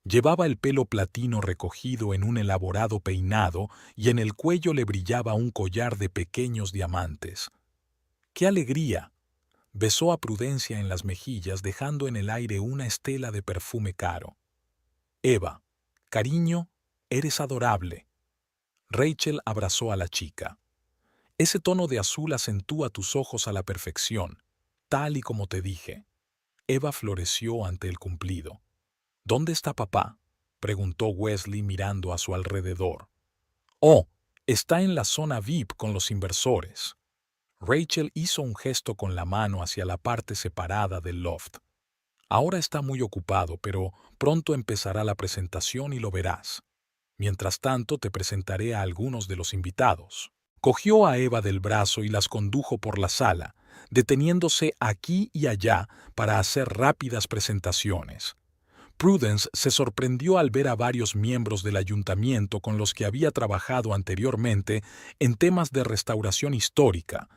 Llevaba el pelo platino recogido en un elaborado peinado y en el cuello le brillaba un collar de pequeños diamantes. ¡Qué alegría! Besó a Prudencia en las mejillas, dejando en el aire una estela de perfume caro. Eva, cariño, eres adorable. Rachel abrazó a la chica. Ese tono de azul acentúa tus ojos a la perfección, tal y como te dije. Eva floreció ante el cumplido. ¿Dónde está papá?, preguntó Wesley mirando a su alrededor. Oh, está en la zona VIP con los inversores. Rachel hizo un gesto con la mano hacia la parte separada del loft. Ahora está muy ocupado, pero pronto empezará la presentación y lo verás. Mientras tanto, te presentaré a algunos de los invitados. Cogió a Eva del brazo y las condujo por la sala, deteniéndose aquí y allá para hacer rápidas presentaciones. Prudence se sorprendió al ver a varios miembros del ayuntamiento con los que había trabajado anteriormente en temas de restauración histórica,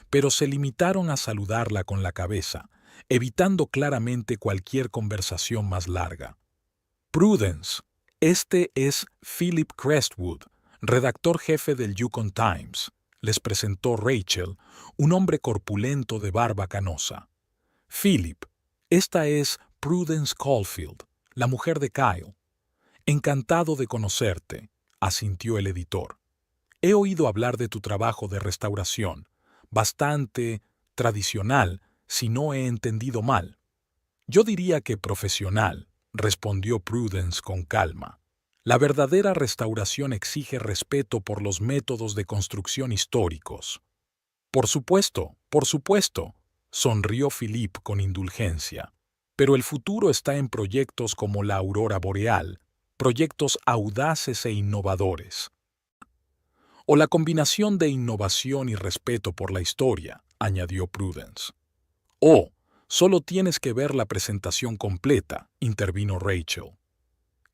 pero se limitaron a saludarla con la cabeza, evitando claramente cualquier conversación más larga. Prudence, este es Philip Crestwood, redactor jefe del Yukon Times, les presentó Rachel, un hombre corpulento de barba canosa. Philip, esta es Prudence Caulfield, la mujer de Kyle. Encantado de conocerte, asintió el editor. He oído hablar de tu trabajo de restauración, bastante tradicional, si no he entendido mal. Yo diría que profesional, respondió Prudence con calma. La verdadera restauración exige respeto por los métodos de construcción históricos. Por supuesto, sonrió Philip con indulgencia. Pero el futuro está en proyectos como la aurora boreal, proyectos audaces e innovadores. O la combinación de innovación y respeto por la historia, añadió Prudence. Oh, solo tienes que ver la presentación completa, intervino Rachel.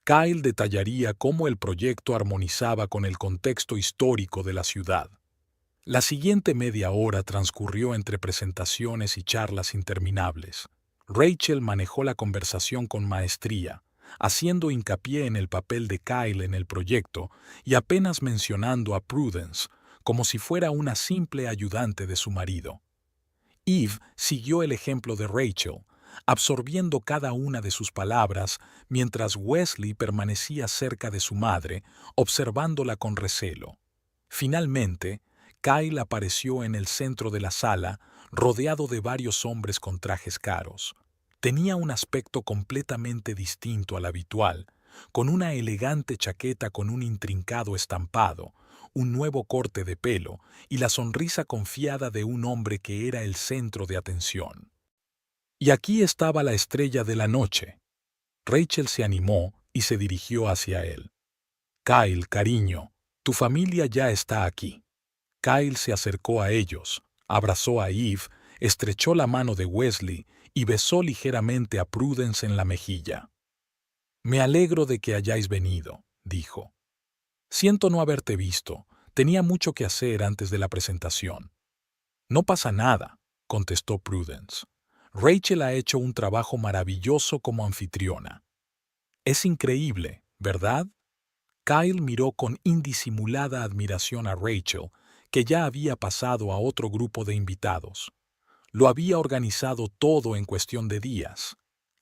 Kyle detallaría cómo el proyecto armonizaba con el contexto histórico de la ciudad. La siguiente media hora transcurrió entre presentaciones y charlas interminables. Rachel manejó la conversación con maestría, haciendo hincapié en el papel de Kyle en el proyecto y apenas mencionando a Prudence como si fuera una simple ayudante de su marido. Eve siguió el ejemplo de Rachel, absorbiendo cada una de sus palabras mientras Wesley permanecía cerca de su madre, observándola con recelo. Finalmente, Kyle apareció en el centro de la sala, rodeado de varios hombres con trajes caros. Tenía un aspecto completamente distinto al habitual, con una elegante chaqueta con un intrincado estampado, un nuevo corte de pelo y la sonrisa confiada de un hombre que era el centro de atención. Y aquí estaba la estrella de la noche. Rachel se animó y se dirigió hacia él. Kyle, cariño, tu familia ya está aquí. Kyle se acercó a ellos, abrazó a Eve, estrechó la mano de Wesley y besó ligeramente a Prudence en la mejilla. Me alegro de que hayáis venido, dijo. Siento no haberte visto, tenía mucho que hacer antes de la presentación. No pasa nada, contestó Prudence. Rachel ha hecho un trabajo maravilloso como anfitriona. Es increíble, ¿verdad? Kyle miró con indisimulada admiración a Rachel, que ya había pasado a otro grupo de invitados. Lo había organizado todo en cuestión de días.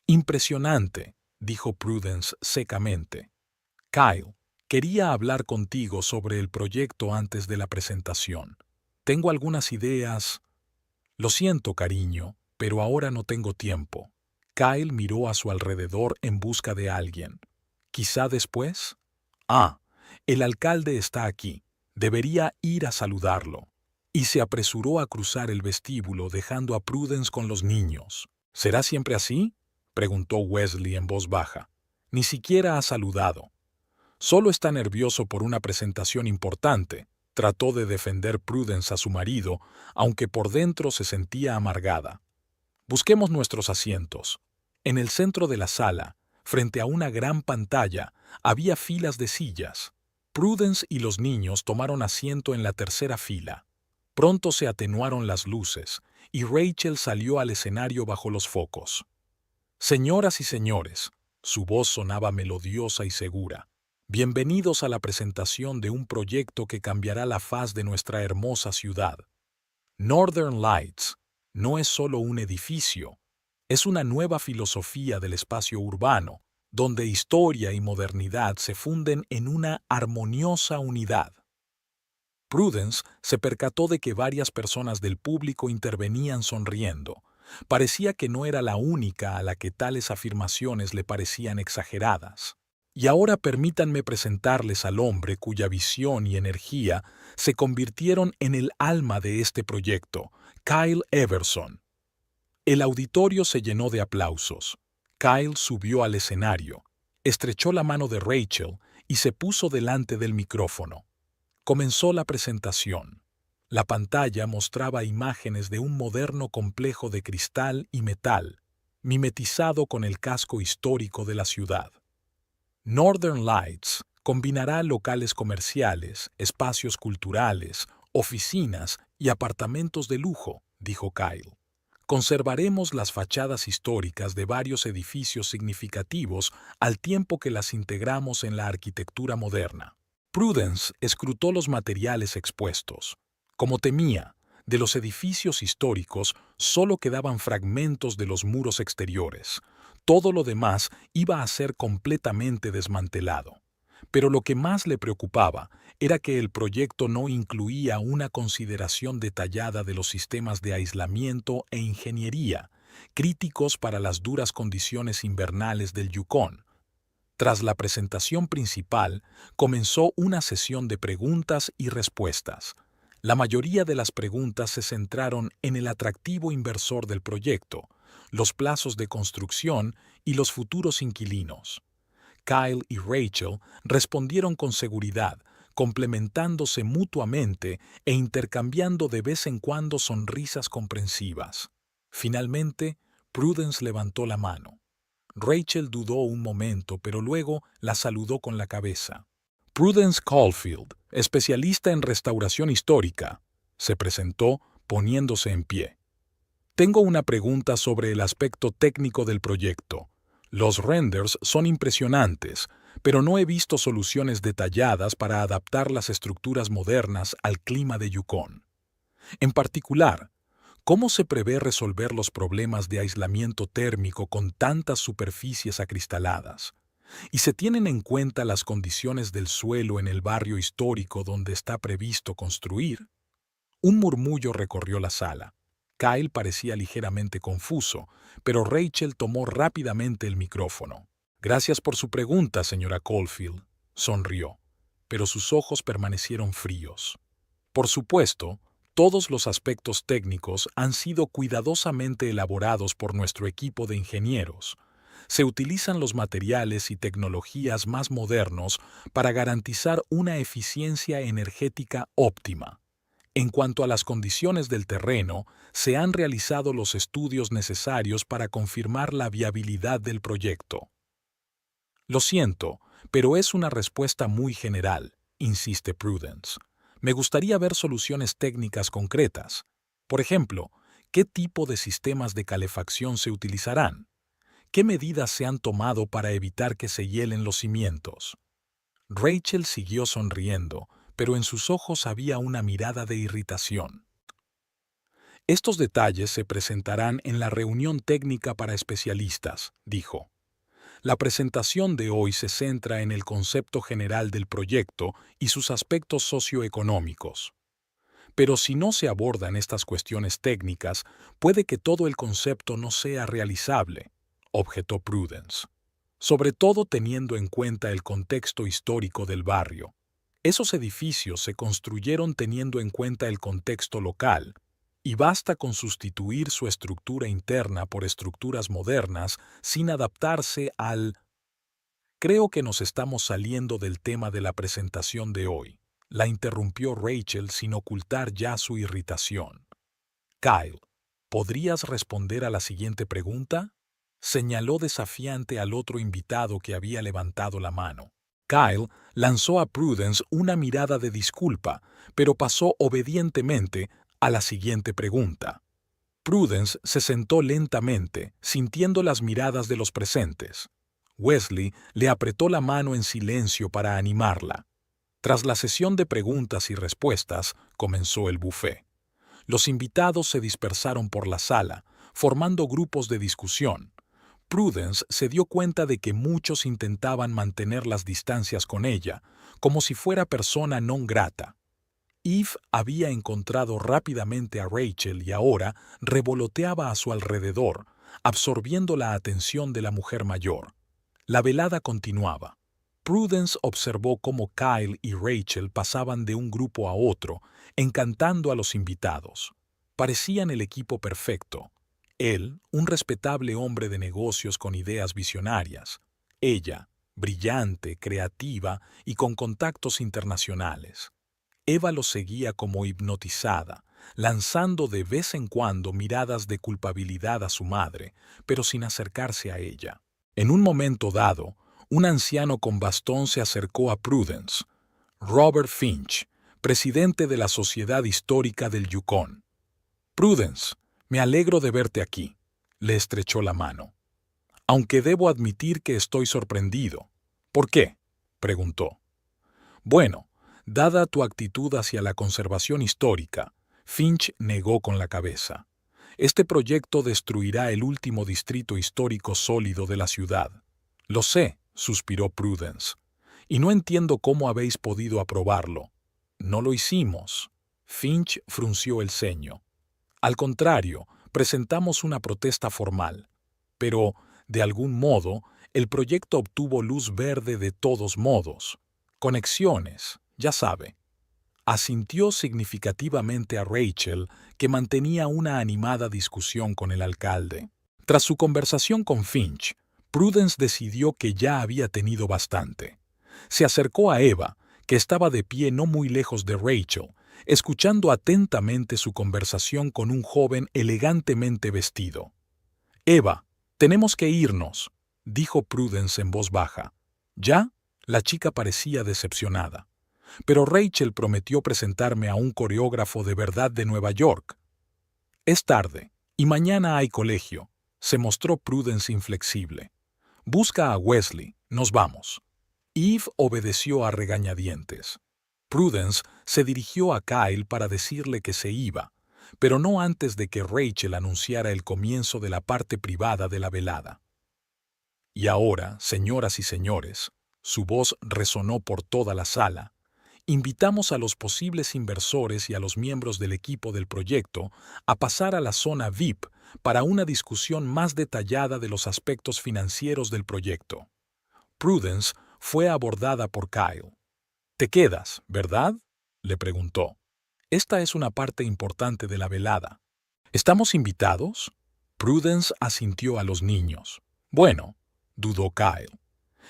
Impresionante, dijo Prudence secamente. Kyle, quería hablar contigo sobre el proyecto antes de la presentación. Tengo algunas ideas. Lo siento, cariño, pero ahora no tengo tiempo. Kyle miró a su alrededor en busca de alguien. ¿Quizá después? Ah, el alcalde está aquí. Debería ir a saludarlo. Y se apresuró a cruzar el vestíbulo dejando a Prudence con los niños. ¿Será siempre así?, preguntó Wesley en voz baja. Ni siquiera ha saludado. Solo está nervioso por una presentación importante. Trató de defender Prudence a su marido, aunque por dentro se sentía amargada. Busquemos nuestros asientos. En el centro de la sala, frente a una gran pantalla, había filas de sillas. Prudence y los niños tomaron asiento en la tercera fila. Pronto se atenuaron las luces, y Rachel salió al escenario bajo los focos. Señoras y señores, su voz sonaba melodiosa y segura. Bienvenidos a la presentación de un proyecto que cambiará la faz de nuestra hermosa ciudad. Northern Lights no es solo un edificio, es una nueva filosofía del espacio urbano, donde historia y modernidad se funden en una armoniosa unidad. Prudence se percató de que varias personas del público intervenían sonriendo. Parecía que no era la única a la que tales afirmaciones le parecían exageradas. Y ahora permítanme presentarles al hombre cuya visión y energía se convirtieron en el alma de este proyecto, Kyle Everson. El auditorio se llenó de aplausos. Kyle subió al escenario, estrechó la mano de Rachel y se puso delante del micrófono. Comenzó la presentación. La pantalla mostraba imágenes de un moderno complejo de cristal y metal, mimetizado con el casco histórico de la ciudad. Northern Lights combinará locales comerciales, espacios culturales, oficinas y apartamentos de lujo, dijo Kyle. Conservaremos las fachadas históricas de varios edificios significativos al tiempo que las integramos en la arquitectura moderna. Prudence escrutó los materiales expuestos. Como temía, de los edificios históricos solo quedaban fragmentos de los muros exteriores. Todo lo demás iba a ser completamente desmantelado. Pero lo que más le preocupaba era que el proyecto no incluía una consideración detallada de los sistemas de aislamiento e ingeniería, críticos para las duras condiciones invernales del Yukón. Tras la presentación principal, comenzó una sesión de preguntas y respuestas. La mayoría de las preguntas se centraron en el atractivo inversor del proyecto, los plazos de construcción y los futuros inquilinos. Kyle y Rachel respondieron con seguridad, complementándose mutuamente e intercambiando de vez en cuando sonrisas comprensivas. Finalmente, Prudence levantó la mano. Rachel dudó un momento, pero luego la saludó con la cabeza. Prudence Caulfield, especialista en restauración histórica, se presentó poniéndose en pie. Tengo una pregunta sobre el aspecto técnico del proyecto. Los renders son impresionantes, pero no he visto soluciones detalladas para adaptar las estructuras modernas al clima de Yukón. En particular, ¿cómo se prevé resolver los problemas de aislamiento térmico con tantas superficies acristaladas? ¿Y se tienen en cuenta las condiciones del suelo en el barrio histórico donde está previsto construir? Un murmullo recorrió la sala. Kyle parecía ligeramente confuso, pero Rachel tomó rápidamente el micrófono. Gracias por su pregunta, señora Caulfield, sonrió, pero sus ojos permanecieron fríos. Por supuesto, todos los aspectos técnicos han sido cuidadosamente elaborados por nuestro equipo de ingenieros. Se utilizan los materiales y tecnologías más modernos para garantizar una eficiencia energética óptima. En cuanto a las condiciones del terreno, se han realizado los estudios necesarios para confirmar la viabilidad del proyecto. Lo siento, pero es una respuesta muy general, insiste Prudence. Me gustaría ver soluciones técnicas concretas. Por ejemplo, ¿qué tipo de sistemas de calefacción se utilizarán? ¿Qué medidas se han tomado para evitar que se hielen los cimientos? Rachel siguió sonriendo, pero en sus ojos había una mirada de irritación. Estos detalles se presentarán en la reunión técnica para especialistas, dijo. La presentación de hoy se centra en el concepto general del proyecto y sus aspectos socioeconómicos. Pero si no se abordan estas cuestiones técnicas, puede que todo el concepto no sea realizable, objetó Prudence. Sobre todo teniendo en cuenta el contexto histórico del barrio. Esos edificios se construyeron teniendo en cuenta el contexto local, y basta con sustituir su estructura interna por estructuras modernas sin adaptarse al... Creo que nos estamos saliendo del tema de la presentación de hoy. La interrumpió Rachel sin ocultar ya su irritación. Kyle, ¿podrías responder a la siguiente pregunta? Señaló desafiante al otro invitado que había levantado la mano. Kyle lanzó a Prudence una mirada de disculpa, pero pasó obedientemente a la siguiente pregunta. Prudence se sentó lentamente, sintiendo las miradas de los presentes. Wesley le apretó la mano en silencio para animarla. Tras la sesión de preguntas y respuestas, comenzó el buffet. Los invitados se dispersaron por la sala, formando grupos de discusión. Prudence se dio cuenta de que muchos intentaban mantener las distancias con ella, como si fuera persona non grata. Eve había encontrado rápidamente a Rachel y ahora revoloteaba a su alrededor, absorbiendo la atención de la mujer mayor. La velada continuaba. Prudence observó cómo Kyle y Rachel pasaban de un grupo a otro, encantando a los invitados. Parecían el equipo perfecto. Él, un respetable hombre de negocios con ideas visionarias. Ella, brillante, creativa y con contactos internacionales. Eva lo seguía como hipnotizada, lanzando de vez en cuando miradas de culpabilidad a su madre, pero sin acercarse a ella. En un momento dado, un anciano con bastón se acercó a Prudence. Robert Finch, presidente de la Sociedad Histórica del Yukon. Prudence, me alegro de verte aquí. Le estrechó la mano. Aunque debo admitir que estoy sorprendido. ¿Por qué? Preguntó. Bueno, dada tu actitud hacia la conservación histórica, Finch negó con la cabeza. Este proyecto destruirá el último distrito histórico sólido de la ciudad. Lo sé, suspiró Prudence. Y no entiendo cómo habéis podido aprobarlo. No lo hicimos. Finch frunció el ceño. Al contrario, presentamos una protesta formal. Pero, de algún modo, el proyecto obtuvo luz verde de todos modos. Conexiones, ya sabe. Asintió significativamente a Rachel, que mantenía una animada discusión con el alcalde. Tras su conversación con Finch, Prudence decidió que ya había tenido bastante. Se acercó a Eva, que estaba de pie no muy lejos de Rachel, escuchando atentamente su conversación con un joven elegantemente vestido. «Eva, tenemos que irnos», dijo Prudence en voz baja. «¿Ya?». La chica parecía decepcionada. «Pero Rachel prometió presentarme a un coreógrafo de verdad de Nueva York». «Es tarde, y mañana hay colegio», se mostró Prudence inflexible. «Busca a Wesley, nos vamos». Eve obedeció a regañadientes. Prudence se dirigió a Kyle para decirle que se iba, pero no antes de que Rachel anunciara el comienzo de la parte privada de la velada. «Y ahora, señoras y señores», su voz resonó por toda la sala, «invitamos a los posibles inversores y a los miembros del equipo del proyecto a pasar a la zona VIP para una discusión más detallada de los aspectos financieros del proyecto». Prudence fue abordada por Kyle. «¿Te quedas, verdad?», le preguntó. «Esta es una parte importante de la velada». «¿Estamos invitados?». Prudence asintió a los niños. «Bueno», dudó Kyle.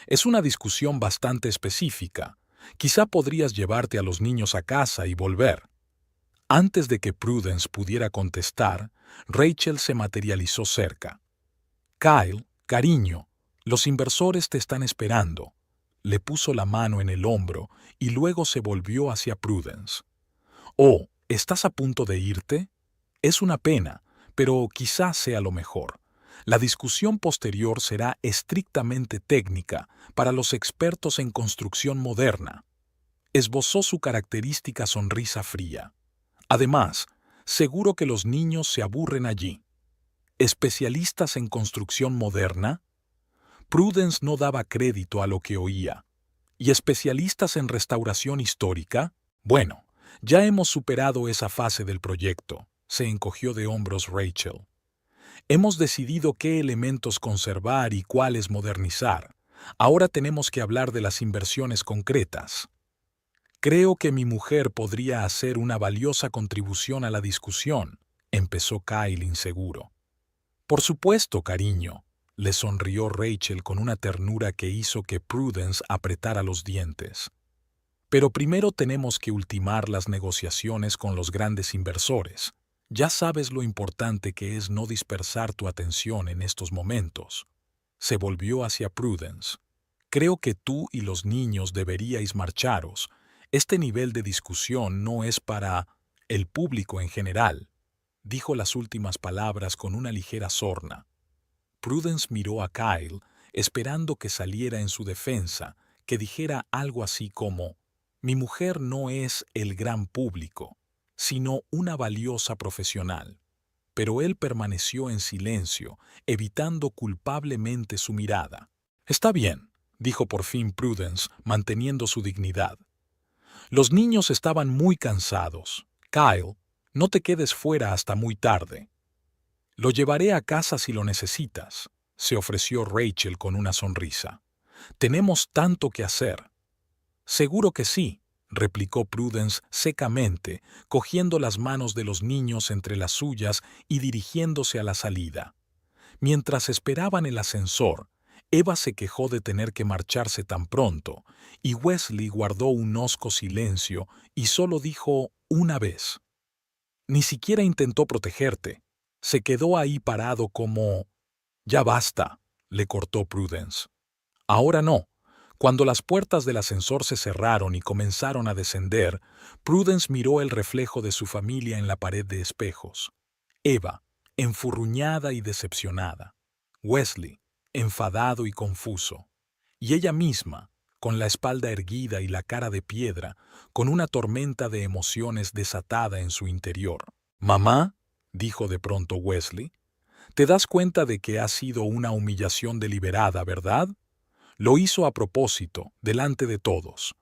«Es una discusión bastante específica. Quizá podrías llevarte a los niños a casa y volver». Antes de que Prudence pudiera contestar, Rachel se materializó cerca. «Kyle, cariño, los inversores te están esperando». Le puso la mano en el hombro y luego se volvió hacia Prudence. «Oh, ¿estás a punto de irte? Es una pena, pero quizás sea lo mejor. La discusión posterior será estrictamente técnica para los expertos en construcción moderna». Esbozó su característica sonrisa fría. «Además, seguro que los niños se aburren allí». ¿Especialistas en construcción moderna? Prudence no daba crédito a lo que oía. ¿Y especialistas en restauración histórica? Bueno, ya hemos superado esa fase del proyecto, se encogió de hombros Rachel. Hemos decidido qué elementos conservar y cuáles modernizar. Ahora tenemos que hablar de las inversiones concretas. Creo que mi mujer podría hacer una valiosa contribución a la discusión, empezó Kyle inseguro. Por supuesto, cariño, le sonrió Rachel con una ternura que hizo que Prudence apretara los dientes. Pero primero tenemos que ultimar las negociaciones con los grandes inversores. Ya sabes lo importante que es no dispersar tu atención en estos momentos. Se volvió hacia Prudence. Creo que tú y los niños deberíais marcharos. Este nivel de discusión no es para el público en general. Dijo las últimas palabras con una ligera sorna. Prudence miró a Kyle, esperando que saliera en su defensa, que dijera algo así como: «Mi mujer no es el gran público, sino una valiosa profesional». Pero él permaneció en silencio, evitando culpablemente su mirada. «Está bien», dijo por fin Prudence, manteniendo su dignidad. Los niños estaban muy cansados. Kyle, no te quedes fuera hasta muy tarde. Lo llevaré a casa si lo necesitas, se ofreció Rachel con una sonrisa. Tenemos tanto que hacer. Seguro que sí, replicó Prudence secamente, cogiendo las manos de los niños entre las suyas y dirigiéndose a la salida. Mientras esperaban el ascensor, Eva se quejó de tener que marcharse tan pronto, y Wesley guardó un hosco silencio y solo dijo una vez. Ni siquiera intentó protegerte. Se quedó ahí parado como... «Ya basta», le cortó Prudence. «Ahora no». Cuando las puertas del ascensor se cerraron y comenzaron a descender, Prudence miró el reflejo de su familia en la pared de espejos. Eva, enfurruñada y decepcionada. Wesley, enfadado y confuso. Y ella misma, con la espalda erguida y la cara de piedra, con una tormenta de emociones desatada en su interior. «Mamá», dijo de pronto Wesley, «te das cuenta de que ha sido una humillación deliberada, ¿verdad? Lo hizo a propósito, delante de todos».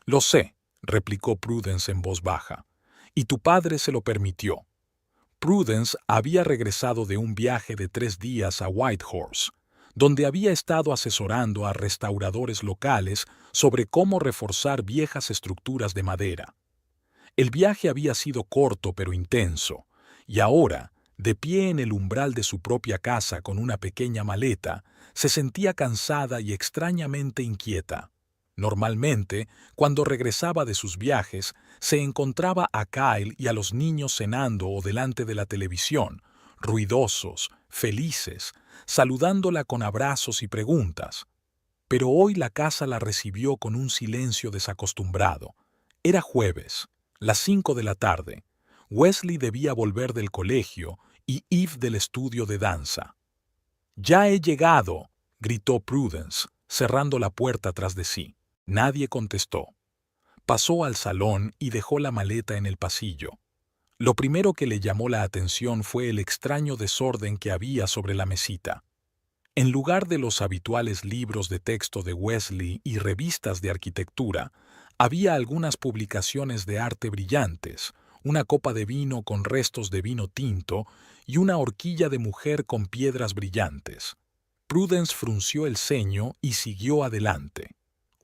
«Lo sé», replicó Prudence en voz baja, «y tu padre se lo permitió». Prudence había regresado de un viaje de 3 días a Whitehorse, donde había estado asesorando a restauradores locales sobre cómo reforzar viejas estructuras de madera. El viaje había sido corto pero intenso, y ahora, de pie en el umbral de su propia casa con una pequeña maleta, se sentía cansada y extrañamente inquieta. Normalmente, cuando regresaba de sus viajes, se encontraba a Kyle y a los niños cenando o delante de la televisión, ruidosos, felices, saludándola con abrazos y preguntas. Pero hoy la casa la recibió con un silencio desacostumbrado. Era jueves, las 5 de la tarde. Wesley debía volver del colegio y Eve del estudio de danza. «Ya he llegado», gritó Prudence, cerrando la puerta tras de sí. Nadie contestó. Pasó al salón y dejó la maleta en el pasillo. Lo primero que le llamó la atención fue el extraño desorden que había sobre la mesita. En lugar de los habituales libros de texto de Wesley y revistas de arquitectura, había algunas publicaciones de arte brillantes, una copa de vino con restos de vino tinto y una horquilla de mujer con piedras brillantes. Prudence frunció el ceño y siguió adelante.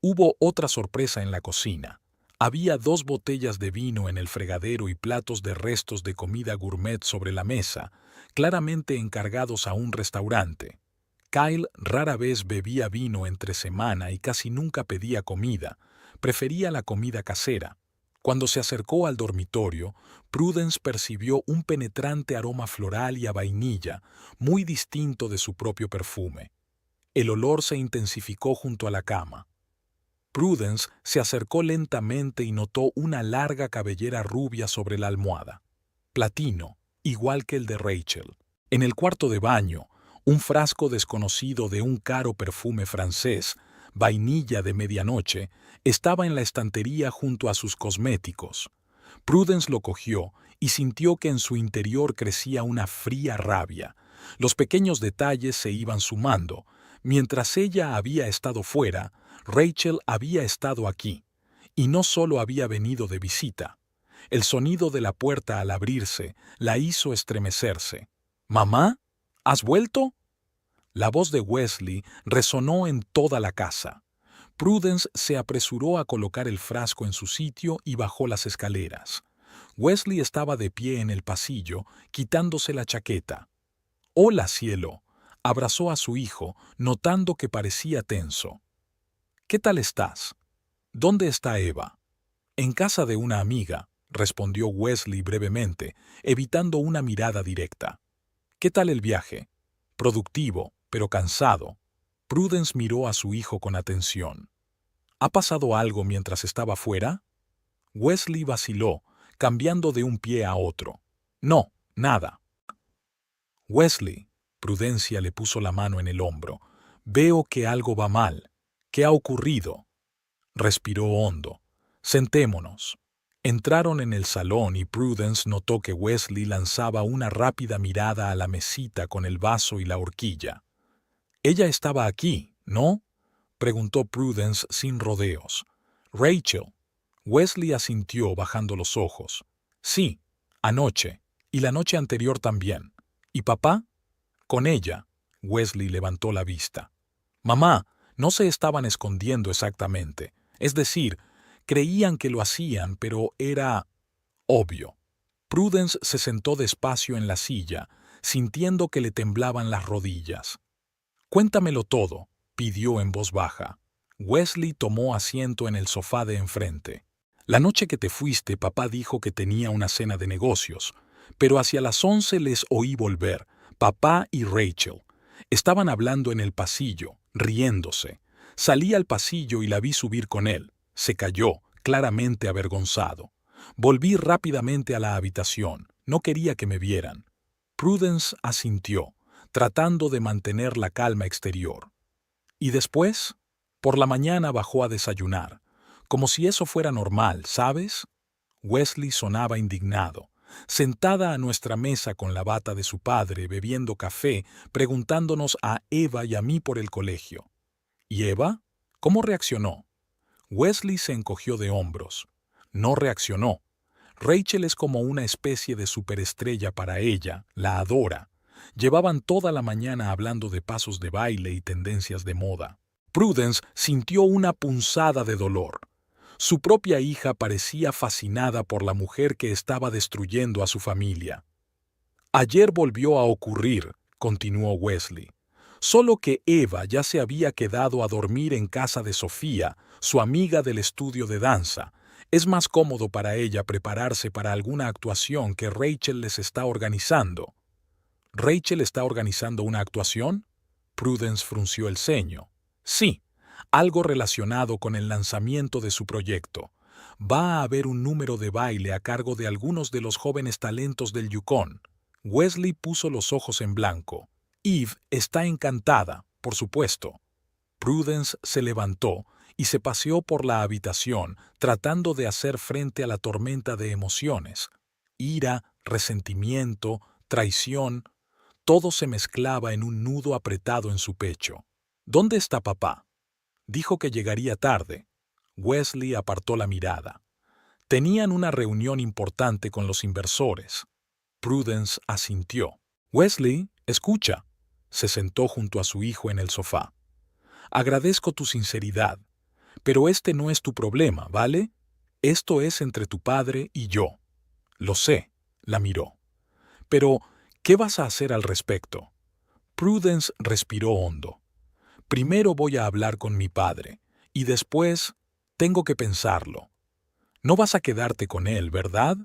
Hubo otra sorpresa en la cocina. Había 2 botellas de vino en el fregadero y platos de restos de comida gourmet sobre la mesa, claramente encargados a un restaurante. Kyle rara vez bebía vino entre semana y casi nunca pedía comida. Prefería la comida casera. Cuando se acercó al dormitorio, Prudence percibió un penetrante aroma floral y a vainilla, muy distinto de su propio perfume. El olor se intensificó junto a la cama. Prudence se acercó lentamente y notó una larga cabellera rubia sobre la almohada. Platino, igual que el de Rachel. En el cuarto de baño, un frasco desconocido de un caro perfume francés, vainilla de medianoche, estaba en la estantería junto a sus cosméticos. Prudence lo cogió y sintió que en su interior crecía una fría rabia. Los pequeños detalles se iban sumando. Mientras ella había estado fuera, Rachel había estado aquí, y no solo había venido de visita. El sonido de la puerta al abrirse la hizo estremecerse. «¿Mamá? ¿Has vuelto?». La voz de Wesley resonó en toda la casa. Prudence se apresuró a colocar el frasco en su sitio y bajó las escaleras. Wesley estaba de pie en el pasillo, quitándose la chaqueta. «Hola, cielo. abrazó a su hijo, notando que parecía tenso. «¿Qué tal estás? ¿Dónde está Eva?» «En casa de una amiga», respondió Wesley brevemente, evitando una mirada directa. «¿Qué tal el viaje?» «Productivo, pero cansado». Prudence miró a su hijo con atención. «¿Ha pasado algo mientras estaba fuera?» Wesley vaciló, cambiando de un pie a otro. «No, nada». «Wesley», Prudencia le puso la mano en el hombro, «veo que algo va mal. ¿Qué ha ocurrido?» Respiró hondo. «Sentémonos». Entraron en el salón y Prudence notó que Wesley lanzaba una rápida mirada a la mesita con el vaso y la horquilla. «Ella estaba aquí, ¿no?», preguntó Prudence sin rodeos. «Rachel». Wesley asintió bajando los ojos. «Sí, anoche, y la noche anterior también. ¿Y papá?» «Con ella». Wesley levantó la vista. «Mamá, no se estaban escondiendo exactamente. Es decir, creían que lo hacían, pero era obvio». Prudence se sentó despacio en la silla, sintiendo que le temblaban las rodillas. «Cuéntamelo todo», pidió en voz baja. Wesley tomó asiento en el sofá de enfrente. «La noche que te fuiste, papá dijo que tenía una cena de negocios, pero hacia las 11 les oí volver, papá y Rachel. Estaban hablando en el pasillo, riéndose. Salí al pasillo y la vi subir con él. Se calló, claramente avergonzado. Volví rápidamente a la habitación. No quería que me vieran». Prudence asintió, tratando de mantener la calma exterior. «¿Y después?» «Por la mañana bajó a desayunar. Como si eso fuera normal, ¿sabes?» Wesley sonaba indignado. Sentada a nuestra mesa con la bata de su padre, bebiendo café, preguntándonos a Eva y a mí por el colegio. «¿Y Eva? ¿Cómo reaccionó?» Wesley se encogió de hombros. «No reaccionó. Rachel es como una especie de superestrella para ella, la adora. Llevaban toda la mañana hablando de pasos de baile y tendencias de moda». Prudence sintió una punzada de dolor. Su propia hija parecía fascinada por la mujer que estaba destruyendo a su familia. «Ayer volvió a ocurrir», continuó Wesley. «Solo que Eva ya se había quedado a dormir en casa de Sofía, su amiga del estudio de danza. Es más cómodo para ella prepararse para alguna actuación que Rachel les está organizando». «¿Rachel está organizando una actuación?» Prudence frunció el ceño. «Sí, algo relacionado con el lanzamiento de su proyecto. Va a haber un número de baile a cargo de algunos de los jóvenes talentos del Yukon». Wesley puso los ojos en blanco. «Eve está encantada, por supuesto». Prudence se levantó y se paseó por la habitación, tratando de hacer frente a la tormenta de emociones. Ira, resentimiento, traición, todo se mezclaba en un nudo apretado en su pecho. «¿Dónde está papá?» «Dijo que llegaría tarde». Wesley apartó la mirada. «Tenían una reunión importante con los inversores». Prudence asintió. «Wesley, escucha». Se sentó junto a su hijo en el sofá. «Agradezco tu sinceridad, pero este no es tu problema, ¿vale? Esto es entre tu padre y yo». «Lo sé», la miró. «Pero, ¿qué vas a hacer al respecto?» Prudence respiró hondo. «Primero voy a hablar con mi padre, y después tengo que pensarlo». «No vas a quedarte con él, ¿verdad?»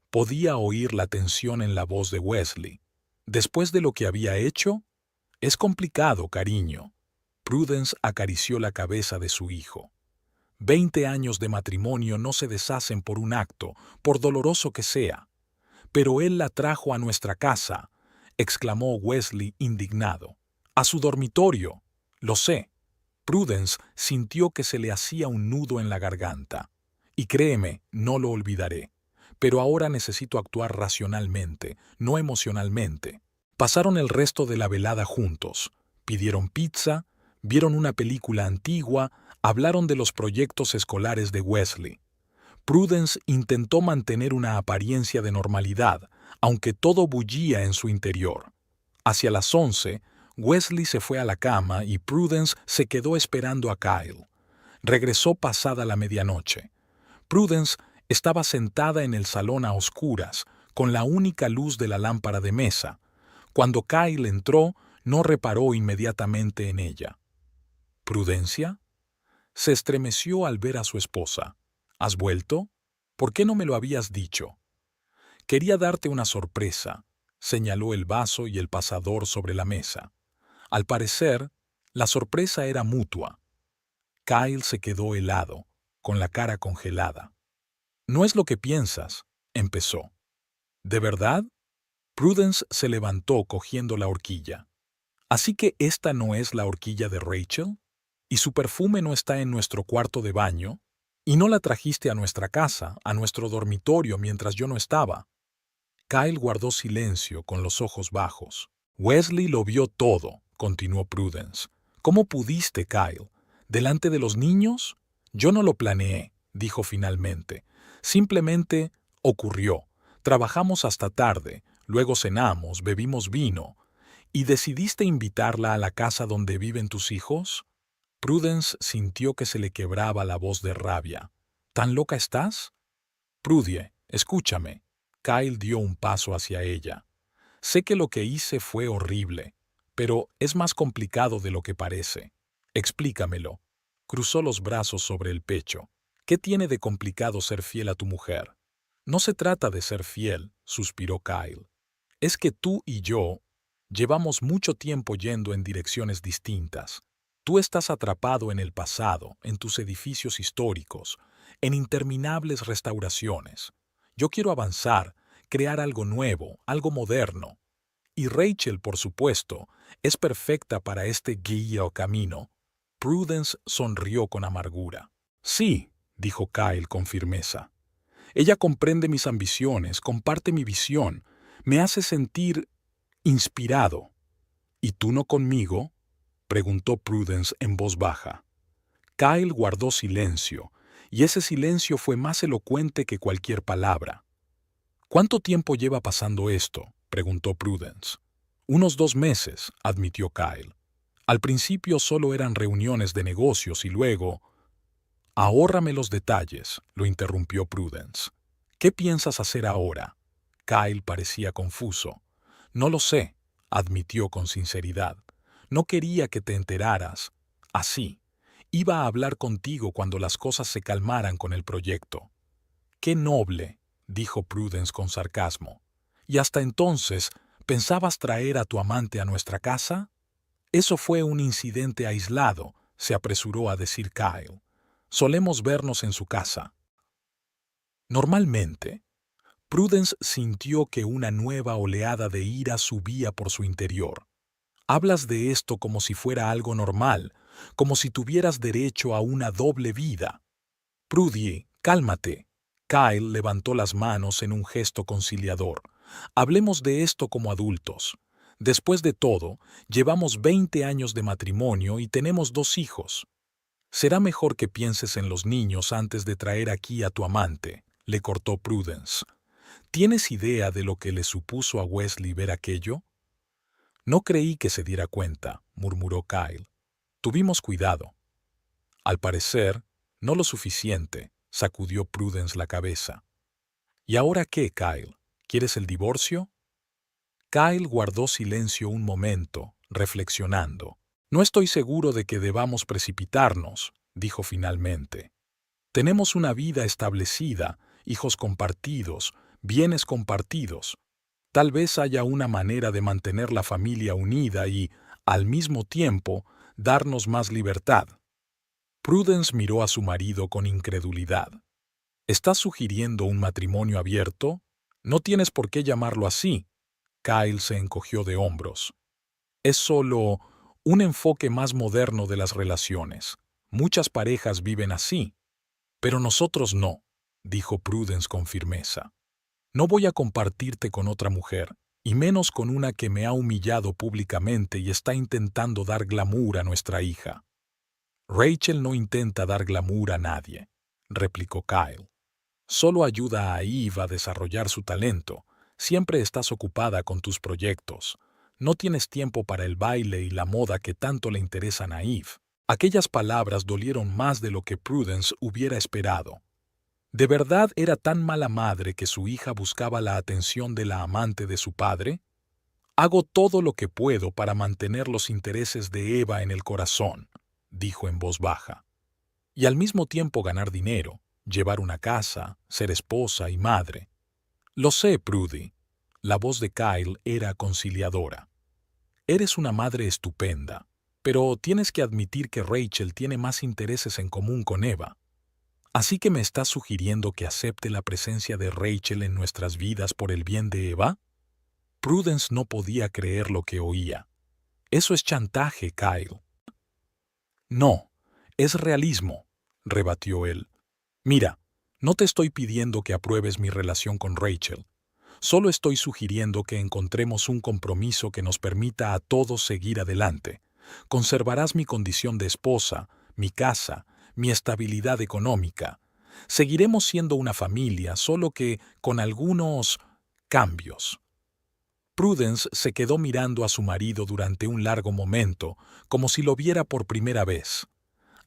Podía oír la tensión en la voz de Wesley. «¿Después de lo que había hecho?» «Es complicado, cariño». Prudence acarició la cabeza de su hijo. 20 años de matrimonio no se deshacen por un acto, por doloroso que sea. «Pero él la trajo a nuestra casa», exclamó Wesley indignado. «A su dormitorio». «Lo sé». Prudence sintió que se le hacía un nudo en la garganta. «Y créeme, no lo olvidaré. Pero ahora necesito actuar racionalmente, no emocionalmente». Pasaron el resto de la velada juntos. Pidieron pizza, vieron una película antigua, hablaron de los proyectos escolares de Wesley. Prudence intentó mantener una apariencia de normalidad, aunque todo bullía en su interior. Hacia las 11, Wesley se fue a la cama y Prudence se quedó esperando a Kyle. Regresó pasada la medianoche. Prudence estaba sentada en el salón a oscuras, con la única luz de la lámpara de mesa. Cuando Kyle entró, no reparó inmediatamente en ella. ¿Prudencia? Se estremeció al ver a su esposa. ¿Has vuelto? ¿Por qué no me lo habías dicho? Quería darte una sorpresa, señaló el vaso y el pasador sobre la mesa. Al parecer, la sorpresa era mutua. Kyle se quedó helado, con la cara congelada. No es lo que piensas, empezó. ¿De verdad? Prudence se levantó cogiendo la horquilla. ¿Así que esta no es la horquilla de Rachel? ¿Y su perfume no está en nuestro cuarto de baño? ¿Y no la trajiste a nuestra casa, a nuestro dormitorio mientras yo no estaba? Kyle guardó silencio con los ojos bajos. Wesley lo vio todo, continuó Prudence. ¿Cómo pudiste, Kyle? ¿Delante de los niños? Yo no lo planeé, dijo finalmente. Simplemente ocurrió. Trabajamos hasta tarde, luego cenamos, bebimos vino. ¿Y decidiste invitarla a la casa donde viven tus hijos? Prudence sintió que se le quebraba la voz de rabia. ¿Tan loca estás? Prudie, escúchame. Kyle dio un paso hacia ella. Sé que lo que hice fue horrible, pero es más complicado de lo que parece. Explícamelo. Cruzó los brazos sobre el pecho. ¿Qué tiene de complicado ser fiel a tu mujer? No se trata de ser fiel, suspiró Kyle. Es que tú y yo llevamos mucho tiempo yendo en direcciones distintas. Tú estás atrapado en el pasado, en tus edificios históricos, en interminables restauraciones. Yo quiero avanzar, crear algo nuevo, algo moderno. Y Rachel, por supuesto, es perfecta para este guía o camino. Prudence sonrió con amargura. Sí, dijo Kyle con firmeza. Ella comprende mis ambiciones, comparte mi visión, me hace sentir inspirado. ¿Y tú no conmigo? Preguntó Prudence en voz baja. Kyle guardó silencio, y ese silencio fue más elocuente que cualquier palabra. ¿Cuánto tiempo lleva pasando esto? Preguntó Prudence. Unos 2 meses, admitió Kyle. Al principio solo eran reuniones de negocios y luego... Ahórrame los detalles, lo interrumpió Prudence. ¿Qué piensas hacer ahora? Kyle parecía confuso. No lo sé, admitió con sinceridad. No quería que te enteraras. Así. Iba a hablar contigo cuando las cosas se calmaran con el proyecto. ¡Qué noble!, dijo Prudence con sarcasmo. ¿Y hasta entonces pensabas traer a tu amante a nuestra casa? Eso fue un incidente aislado, se apresuró a decir Kyle. Solemos vernos en su casa. Normalmente, Prudence sintió que una nueva oleada de ira subía por su interior. Hablas de esto como si fuera algo normal, como si tuvieras derecho a una doble vida. Prudie, cálmate. Kyle levantó las manos en un gesto conciliador. Hablemos de esto como adultos. Después de todo, llevamos 20 años de matrimonio y tenemos 2 hijos. Será mejor que pienses en los niños antes de traer aquí a tu amante, le cortó Prudence. ¿Tienes idea de lo que le supuso a Wesley ver aquello? No creí que se diera cuenta, murmuró Kyle. Tuvimos cuidado. Al parecer, no lo suficiente, sacudió Prudence la cabeza. ¿Y ahora qué, Kyle? ¿Quieres el divorcio? Kyle guardó silencio un momento, reflexionando. No estoy seguro de que debamos precipitarnos, dijo finalmente. Tenemos una vida establecida, hijos compartidos, bienes compartidos. Tal vez haya una manera de mantener la familia unida y, al mismo tiempo, darnos más libertad. Prudence miró a su marido con incredulidad. ¿Estás sugiriendo un matrimonio abierto? No tienes por qué llamarlo así. Kyle se encogió de hombros. Es solo un enfoque más moderno de las relaciones. Muchas parejas viven así. Pero nosotros no, dijo Prudence con firmeza. No voy a compartirte con otra mujer, y menos con una que me ha humillado públicamente y está intentando dar glamour a nuestra hija. Rachel no intenta dar glamour a nadie, replicó Kyle. Solo ayuda a Eve a desarrollar su talento. Siempre estás ocupada con tus proyectos. No tienes tiempo para el baile y la moda que tanto le interesan a Eve. Aquellas palabras dolieron más de lo que Prudence hubiera esperado. ¿De verdad era tan mala madre que su hija buscaba la atención de la amante de su padre? Hago todo lo que puedo para mantener los intereses de Eva en el corazón, dijo en voz baja. Y al mismo tiempo ganar dinero, llevar una casa, ser esposa y madre. Lo sé, Prudy. La voz de Kyle era conciliadora. Eres una madre estupenda, pero tienes que admitir que Rachel tiene más intereses en común con Eva. ¿Así que me estás sugiriendo que acepte la presencia de Rachel en nuestras vidas por el bien de Eva? Prudence no podía creer lo que oía. Eso es chantaje, Kyle. No, es realismo, rebatió él. Mira, no te estoy pidiendo que apruebes mi relación con Rachel. Solo estoy sugiriendo que encontremos un compromiso que nos permita a todos seguir adelante. Conservarás mi condición de esposa, mi casa, mi estabilidad económica. Seguiremos siendo una familia, solo que con algunos cambios. Prudence se quedó mirando a su marido durante un largo momento, como si lo viera por primera vez.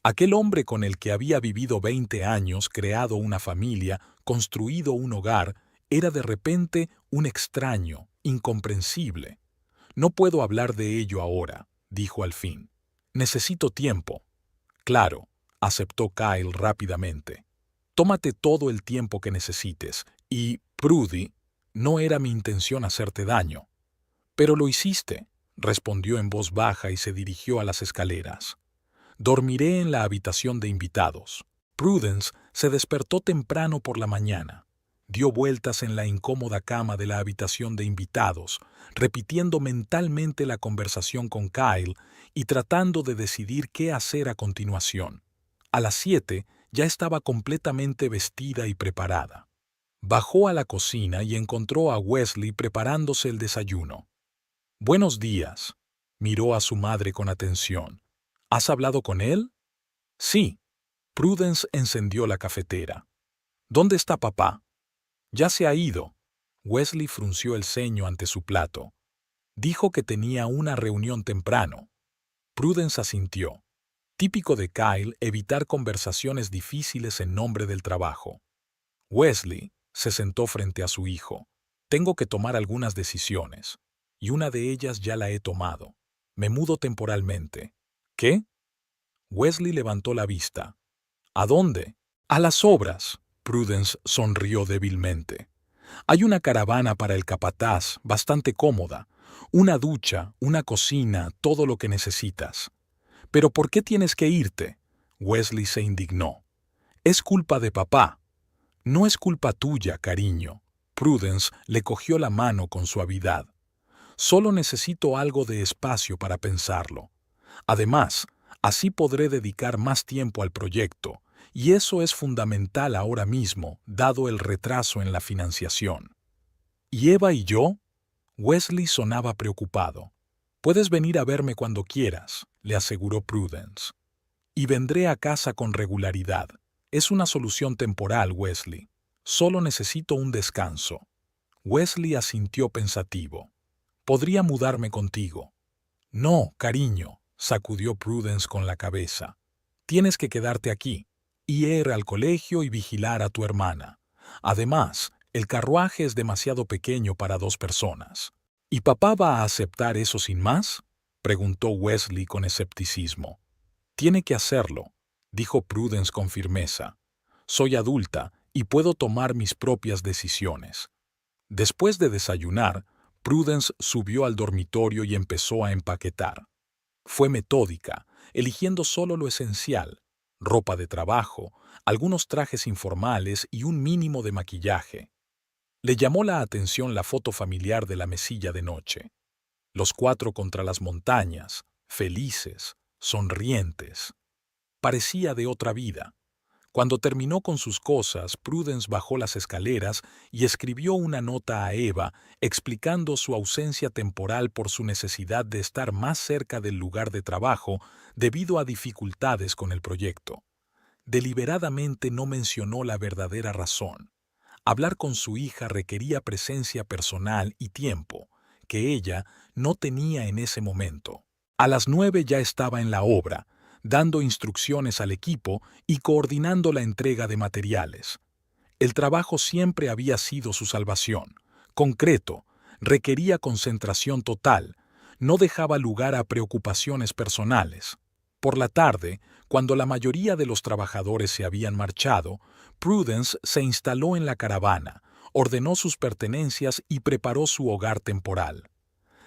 Aquel hombre con el que había vivido 20 años, creado una familia, construido un hogar, era de repente un extraño, incomprensible. No puedo hablar de ello ahora, dijo al fin. Necesito tiempo. Claro, aceptó Kyle rápidamente. Tómate todo el tiempo que necesites, y, Prudy, no era mi intención hacerte daño. Pero lo hiciste, respondió en voz baja y se dirigió a las escaleras. Dormiré en la habitación de invitados. Prudence se despertó temprano por la mañana. Dio vueltas en la incómoda cama de la habitación de invitados, repitiendo mentalmente la conversación con Kyle y tratando de decidir qué hacer a continuación. A las 7 ya estaba completamente vestida y preparada. Bajó a la cocina y encontró a Wesley preparándose el desayuno. «Buenos días», miró a su madre con atención. «¿Has hablado con él?» «Sí». Prudence encendió la cafetera. «¿Dónde está papá?» «Ya se ha ido». Wesley frunció el ceño ante su plato. «Dijo que tenía una reunión temprano». Prudence asintió. Típico de Kyle evitar conversaciones difíciles en nombre del trabajo. Wesley se sentó frente a su hijo. «Tengo que tomar algunas decisiones, y una de ellas ya la he tomado. Me mudo temporalmente». «¿Qué?» Wesley levantó la vista. «¿A dónde?» «A las obras». Prudence sonrió débilmente. «Hay una caravana para el capataz, bastante cómoda. Una ducha, una cocina, todo lo que necesitas». «¿Pero por qué tienes que irte?» Wesley se indignó. «Es culpa de papá». «No es culpa tuya, cariño». Prudence le cogió la mano con suavidad. «Solo necesito algo de espacio para pensarlo. Además, así podré dedicar más tiempo al proyecto, y eso es fundamental ahora mismo, dado el retraso en la financiación». «¿Y Eva y yo?» Wesley sonaba preocupado. «Puedes venir a verme cuando quieras», le aseguró Prudence. «Y vendré a casa con regularidad. Es una solución temporal, Wesley. Solo necesito un descanso». Wesley asintió pensativo. «Podría mudarme contigo». «No, cariño», sacudió Prudence con la cabeza. «Tienes que quedarte aquí, y ir al colegio y vigilar a tu hermana. Además, el carruaje es demasiado pequeño para 2 personas». «¿Y papá va a aceptar eso sin más?», preguntó Wesley con escepticismo. «Tiene que hacerlo», dijo Prudence con firmeza. «Soy adulta y puedo tomar mis propias decisiones». Después de desayunar, Prudence subió al dormitorio y empezó a empaquetar. Fue metódica, eligiendo solo lo esencial: ropa de trabajo, algunos trajes informales y un mínimo de maquillaje. Le llamó la atención la foto familiar de la mesilla de noche. Los 4 contra las montañas, felices, sonrientes. Parecía de otra vida. Cuando terminó con sus cosas, Prudence bajó las escaleras y escribió una nota a Eva explicando su ausencia temporal por su necesidad de estar más cerca del lugar de trabajo debido a dificultades con el proyecto. Deliberadamente no mencionó la verdadera razón. Hablar con su hija requería presencia personal y tiempo, que ella no tenía en ese momento. A las 9 ya estaba en la obra, dando instrucciones al equipo y coordinando la entrega de materiales. El trabajo siempre había sido su salvación. Concreto, Requería concentración total, no dejaba lugar a preocupaciones personales. Por la tarde, cuando la mayoría de los trabajadores se habían marchado, Prudence se instaló en la caravana, ordenó sus pertenencias y preparó su hogar temporal.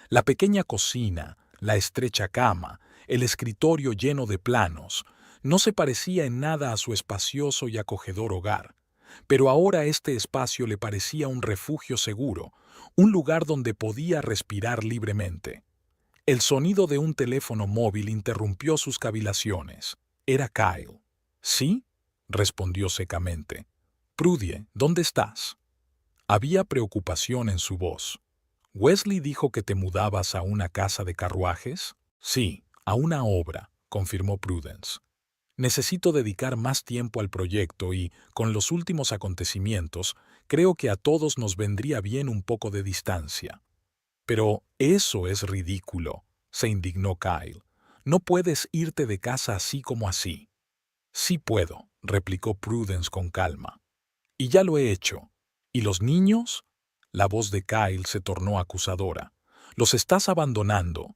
La pequeña cocina, la estrecha cama, el escritorio lleno de planos, no se parecía en nada a su espacioso y acogedor hogar, pero ahora este espacio le parecía un refugio seguro, un lugar donde podía respirar libremente. El sonido de un teléfono móvil interrumpió sus cavilaciones. Era Kyle. ¿Sí? Respondió secamente. Prudie, ¿dónde estás? Había preocupación en su voz. ¿Wesley dijo que te mudabas a una casa de carruajes? Sí, a una obra, confirmó Prudence. Necesito dedicar más tiempo al proyecto y, con los últimos acontecimientos, creo que a todos nos vendría bien un poco de distancia. Pero eso es ridículo, se indignó Kyle. No puedes irte de casa así como así. Sí puedo, replicó Prudence con calma. Y ya lo he hecho. ¿Y los niños? La voz de Kyle se tornó acusadora. Los estás abandonando.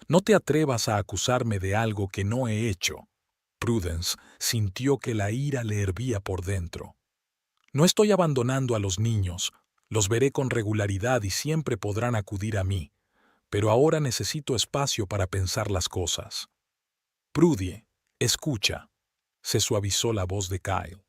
No te atrevas a acusarme de algo que no he hecho. Prudence sintió que la ira le hervía por dentro. No estoy abandonando a los niños. Los veré con regularidad y siempre podrán acudir a mí. Pero ahora necesito espacio para pensar las cosas. Prudie, escucha. Se suavizó la voz de Kyle.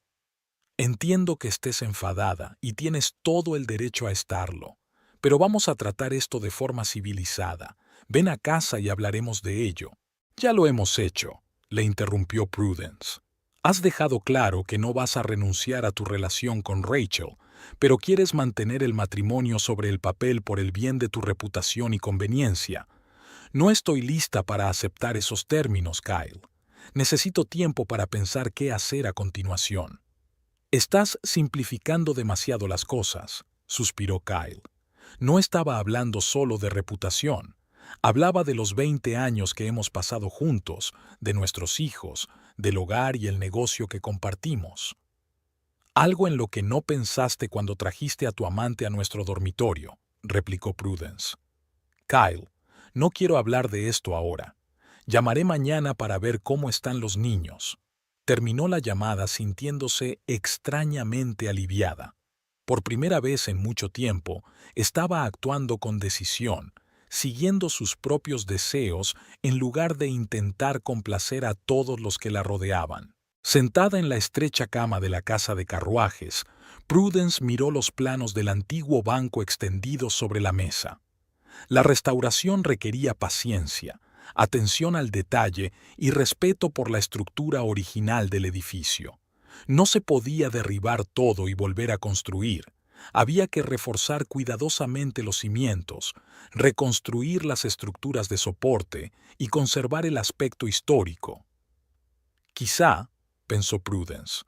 Entiendo que estés enfadada y tienes todo el derecho a estarlo, pero vamos a tratar esto de forma civilizada. Ven a casa y hablaremos de ello. Ya lo hemos hecho, le interrumpió Prudence. Has dejado claro que no vas a renunciar a tu relación con Rachel, pero quieres mantener el matrimonio sobre el papel por el bien de tu reputación y conveniencia. No estoy lista para aceptar esos términos, Kyle. Necesito tiempo para pensar qué hacer a continuación. Estás simplificando demasiado las cosas, suspiró Kyle. No estaba hablando solo de reputación. Hablaba de los 20 años que hemos pasado juntos, de nuestros hijos, del hogar y el negocio que compartimos. Algo en lo que no pensaste cuando trajiste a tu amante a nuestro dormitorio, replicó Prudence. Kyle, no quiero hablar de esto ahora. Llamaré mañana para ver cómo están los niños. Terminó la llamada sintiéndose extrañamente aliviada. Por primera vez en mucho tiempo, estaba actuando con decisión, siguiendo sus propios deseos en lugar de intentar complacer a todos los que la rodeaban. Sentada en la estrecha cama de la casa de carruajes, Prudence miró los planos del antiguo banco extendidos sobre la mesa. La restauración requería paciencia, atención al detalle y respeto por la estructura original del edificio. No se podía derribar todo y volver a construir. Había que reforzar cuidadosamente los cimientos, reconstruir las estructuras de soporte y conservar el aspecto histórico. Quizá, pensó Prudence,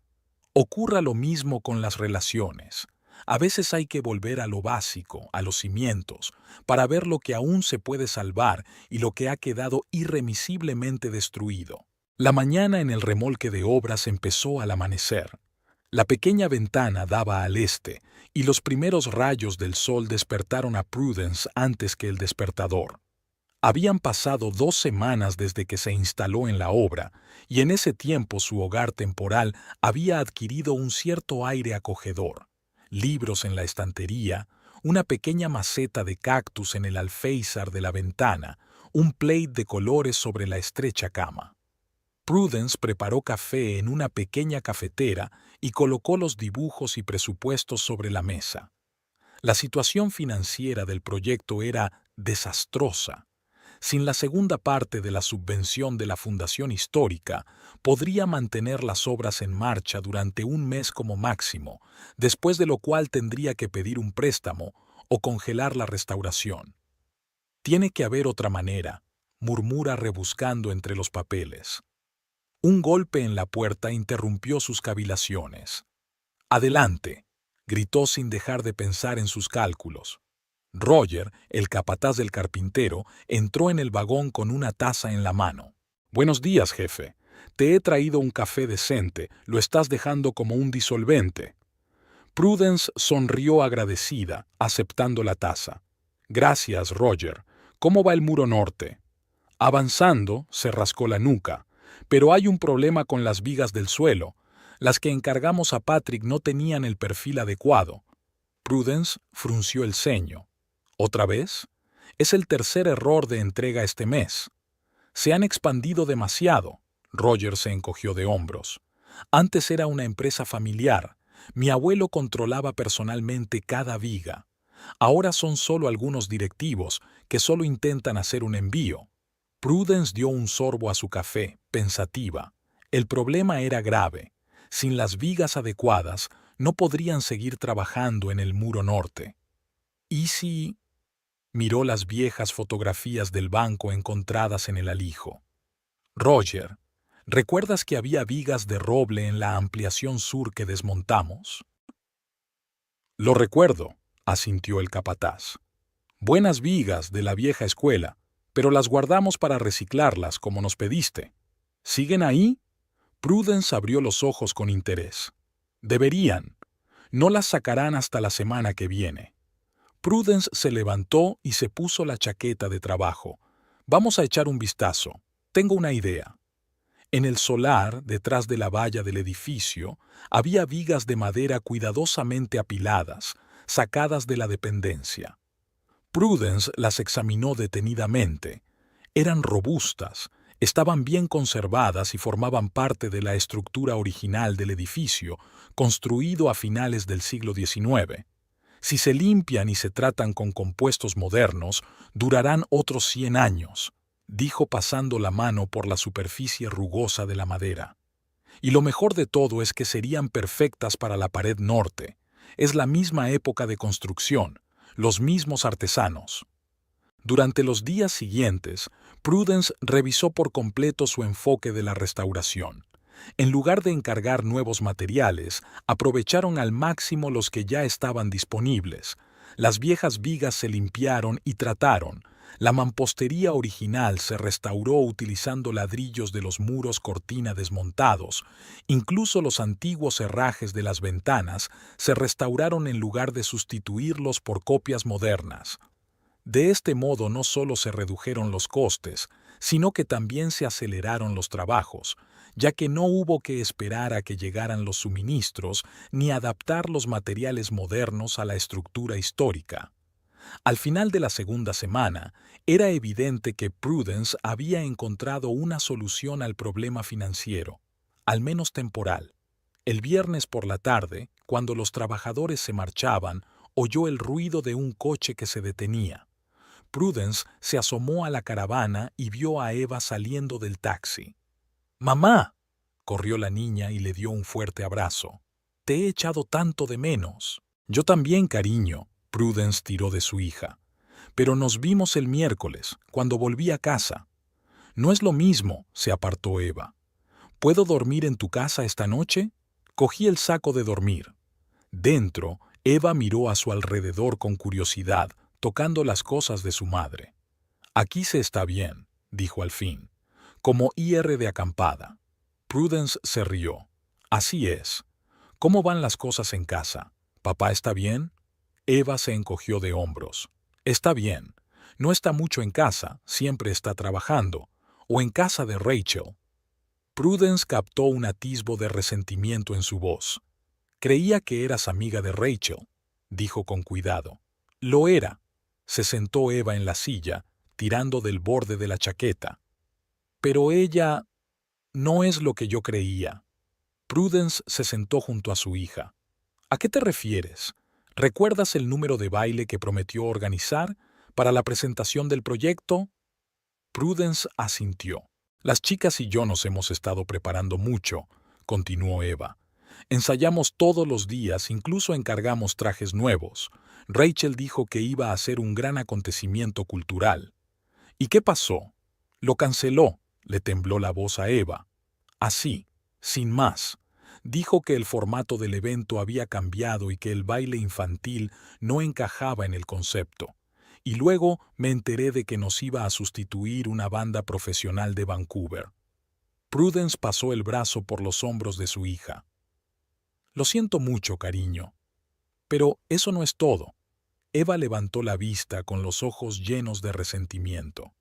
ocurra lo mismo con las relaciones. A veces hay que volver a lo básico, a los cimientos, para ver lo que aún se puede salvar y lo que ha quedado irremisiblemente destruido. La mañana en el remolque de obras empezó al amanecer. La pequeña ventana daba al este, y los primeros rayos del sol despertaron a Prudence antes que el despertador. Habían pasado 2 semanas desde que se instaló en la obra, y en ese tiempo su hogar temporal había adquirido un cierto aire acogedor. Libros en la estantería, una pequeña maceta de cactus en el alféizar de la ventana, un plate de colores sobre la estrecha cama. Prudence preparó café en una pequeña cafetera y colocó los dibujos y presupuestos sobre la mesa. La situación financiera del proyecto era desastrosa. Sin la segunda parte de la subvención de la Fundación Histórica, podría mantener las obras en marcha durante 1 mes como máximo, después de lo cual tendría que pedir un préstamo o congelar la restauración. Tiene que haber otra manera, murmura rebuscando entre los papeles. Un golpe en la puerta interrumpió sus cavilaciones. «Adelante», gritó sin dejar de pensar en sus cálculos. Roger, el capataz del carpintero, entró en el vagón con una taza en la mano. «Buenos días, jefe. Te he traído un café decente. Lo estás dejando como un disolvente». Prudence sonrió agradecida, aceptando la taza. Gracias, Roger. ¿Cómo va el muro norte? Avanzando, se rascó la nuca. Pero hay un problema con las vigas del suelo. Las que encargamos a Patrick no tenían el perfil adecuado. Prudence frunció el ceño. ¿Otra vez? Es el tercer error de entrega este mes. Se han expandido demasiado. Roger se encogió de hombros. Antes era una empresa familiar. Mi abuelo controlaba personalmente cada viga. Ahora son solo algunos directivos que solo intentan hacer un envío. Prudence dio un sorbo a su café, pensativa. El problema era grave. Sin las vigas adecuadas, no podrían seguir trabajando en el muro norte. ¿Y si...? Miró las viejas fotografías del banco encontradas en el alijo. Roger, ¿recuerdas que había vigas de roble en la ampliación sur que desmontamos? Lo recuerdo, asintió el capataz. Buenas vigas de la vieja escuela, pero las guardamos para reciclarlas como nos pediste. ¿Siguen ahí? Prudence abrió los ojos con interés. Deberían. No las sacarán hasta la semana que viene. Prudence se levantó y se puso la chaqueta de trabajo. Vamos a echar un vistazo. Tengo una idea. En el solar, detrás de la valla del edificio, había vigas de madera cuidadosamente apiladas, sacadas de la dependencia. Prudence las examinó detenidamente. Eran robustas, estaban bien conservadas y formaban parte de la estructura original del edificio, construido a finales del siglo XIX. Si se limpian y se tratan con compuestos modernos, durarán otros 100 años, dijo pasando la mano por la superficie rugosa de la madera. Y lo mejor de todo es que serían perfectas para la pared norte. Es la misma época de construcción, los mismos artesanos. Durante los días siguientes, Prudence revisó por completo su enfoque de la restauración. En lugar de encargar nuevos materiales, aprovecharon al máximo los que ya estaban disponibles. Las viejas vigas se limpiaron y trataron. La mampostería original se restauró utilizando ladrillos de los muros cortina desmontados. Incluso los antiguos herrajes de las ventanas se restauraron en lugar de sustituirlos por copias modernas. De este modo no solo se redujeron los costes, sino que también se aceleraron los trabajos, ya que no hubo que esperar a que llegaran los suministros ni adaptar los materiales modernos a la estructura histórica. Al final de la segunda semana, era evidente que Prudence había encontrado una solución al problema financiero, al menos temporal. El viernes por la tarde, cuando los trabajadores se marchaban, oyó el ruido de un coche que se detenía. Prudence se asomó a la caravana y vio a Eva saliendo del taxi. «¡Mamá!», corrió la niña y le dio un fuerte abrazo. «Te he echado tanto de menos». «Yo también, cariño», Prudence tiró de su hija. «Pero nos vimos el miércoles, cuando volví a casa». «No es lo mismo», se apartó Eva. «¿Puedo dormir en tu casa esta noche?» Cogí el saco de dormir. Dentro, Eva miró a su alrededor con curiosidad, tocando las cosas de su madre. «Aquí se está bien», dijo al fin, como IR de acampada. Prudence se rió. «Así es. ¿Cómo van las cosas en casa? ¿Papá está bien?» Eva se encogió de hombros. «Está bien. No está mucho en casa, siempre está trabajando. O en casa de Rachel». Prudence captó un atisbo de resentimiento en su voz. «Creía que eras amiga de Rachel», dijo con cuidado. «Lo era». Se sentó Eva en la silla, tirando del borde de la chaqueta. «Pero ella no es lo que yo creía». Prudence se sentó junto a su hija. «¿A qué te refieres? ¿Recuerdas el número de baile que prometió organizar para la presentación del proyecto?» Prudence asintió. «Las chicas y yo nos hemos estado preparando mucho», continuó Eva. «Ensayamos todos los días, incluso encargamos trajes nuevos. Rachel dijo que iba a ser un gran acontecimiento cultural». «¿Y qué pasó?» «Lo canceló», le tembló la voz a Eva. Así, sin más. Dijo que el formato del evento había cambiado y que el baile infantil no encajaba en el concepto. Y luego me enteré de que nos iba a sustituir una banda profesional de Vancouver. Prudence pasó el brazo por los hombros de su hija. «Lo siento mucho, cariño. Pero eso no es todo. Eva levantó la vista con los ojos llenos de resentimiento.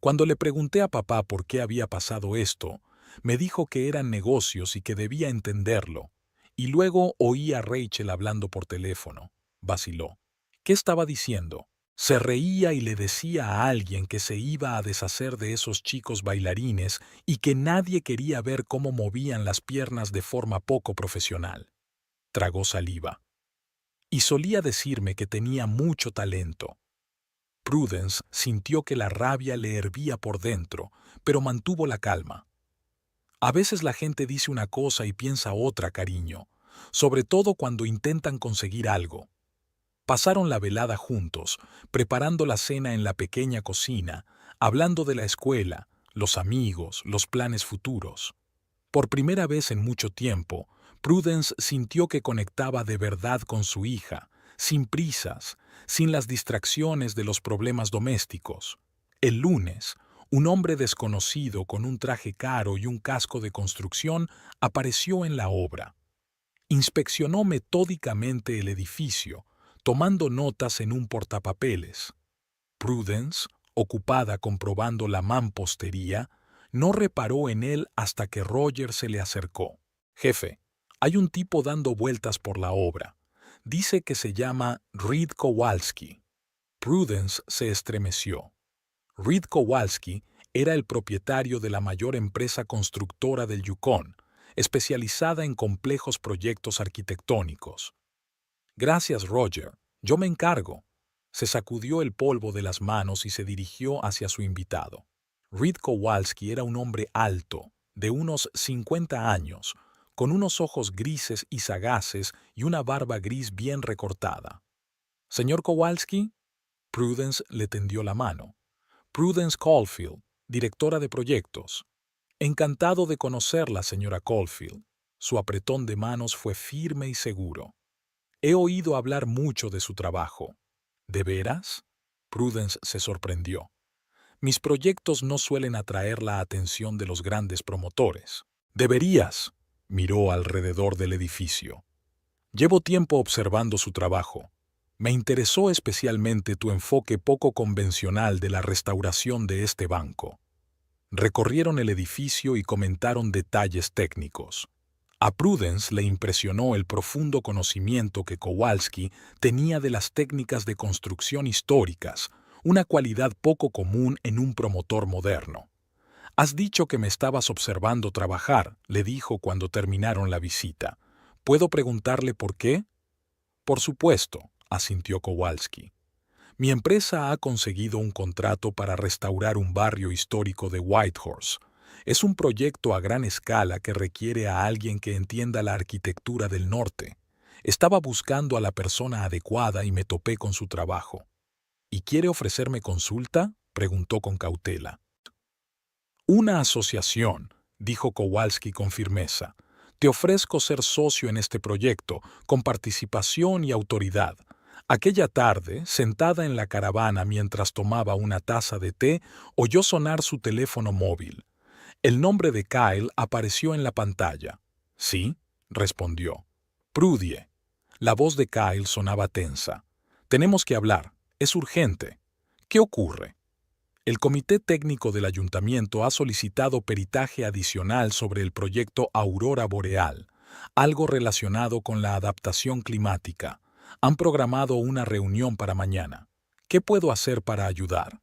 Cuando le pregunté a papá por qué había pasado esto, me dijo que eran negocios y que debía entenderlo. Y luego oí a Rachel hablando por teléfono. Vaciló. ¿Qué estaba diciendo? Se reía y le decía a alguien que se iba a deshacer de esos chicos bailarines y que nadie quería ver cómo movían las piernas de forma poco profesional. Tragó saliva. Y solía decirme que tenía mucho talento. Prudence sintió que la rabia le hervía por dentro, pero mantuvo la calma. A veces la gente dice una cosa y piensa otra, cariño, sobre todo cuando intentan conseguir algo. Pasaron la velada juntos, preparando la cena en la pequeña cocina, hablando de la escuela, los amigos, los planes futuros. Por primera vez en mucho tiempo, Prudence sintió que conectaba de verdad con su hija, sin prisas, sin las distracciones de los problemas domésticos. El lunes, un hombre desconocido con un traje caro y un casco de construcción apareció en la obra. Inspeccionó metódicamente el edificio, tomando notas en un portapapeles. Prudence, ocupada comprobando la mampostería, no reparó en él hasta que Roger se le acercó. Jefe, hay un tipo dando vueltas por la obra. Dice que se llama Reed Kowalski. Prudence se estremeció. Reed Kowalski era el propietario de la mayor empresa constructora del Yukon, especializada en complejos proyectos arquitectónicos. Gracias, Roger. Yo me encargo. Se sacudió el polvo de las manos y se dirigió hacia su invitado. Reed Kowalski era un hombre alto, de unos 50 años, con unos ojos grises y sagaces y una barba gris bien recortada. «Señor Kowalski», Prudence le tendió la mano. «Prudence Caulfield, directora de proyectos». «Encantado de conocerla, señora Caulfield». Su apretón de manos fue firme y seguro. «He oído hablar mucho de su trabajo». «¿De veras?». Prudence se sorprendió. «Mis proyectos no suelen atraer la atención de los grandes promotores». «Deberías», miró alrededor del edificio. «Llevo tiempo observando su trabajo. Me interesó especialmente tu enfoque poco convencional de la restauración de este banco». Recorrieron el edificio y comentaron detalles técnicos. A Prudence le impresionó el profundo conocimiento que Kowalski tenía de las técnicas de construcción históricas, una cualidad poco común en un promotor moderno. «Has dicho que me estabas observando trabajar», le dijo cuando terminaron la visita. «¿Puedo preguntarle por qué?» «Por supuesto», asintió Kowalski. «Mi empresa ha conseguido un contrato para restaurar un barrio histórico de Whitehorse. Es un proyecto a gran escala que requiere a alguien que entienda la arquitectura del norte. Estaba buscando a la persona adecuada y me topé con su trabajo». «¿Y quiere ofrecerme consulta?», preguntó con cautela. «Una asociación», dijo Kowalski con firmeza. «Te ofrezco ser socio en este proyecto, con participación y autoridad». Aquella tarde, sentada en la caravana mientras tomaba una taza de té, oyó sonar su teléfono móvil. El nombre de Kyle apareció en la pantalla. «¿Sí?», respondió. «Prudie». La voz de Kyle sonaba tensa. «Tenemos que hablar. Es urgente». «¿Qué ocurre?». «El Comité Técnico del Ayuntamiento ha solicitado peritaje adicional sobre el proyecto Aurora Boreal, algo relacionado con la adaptación climática. Han programado una reunión para mañana. ¿Qué puedo hacer para ayudar?».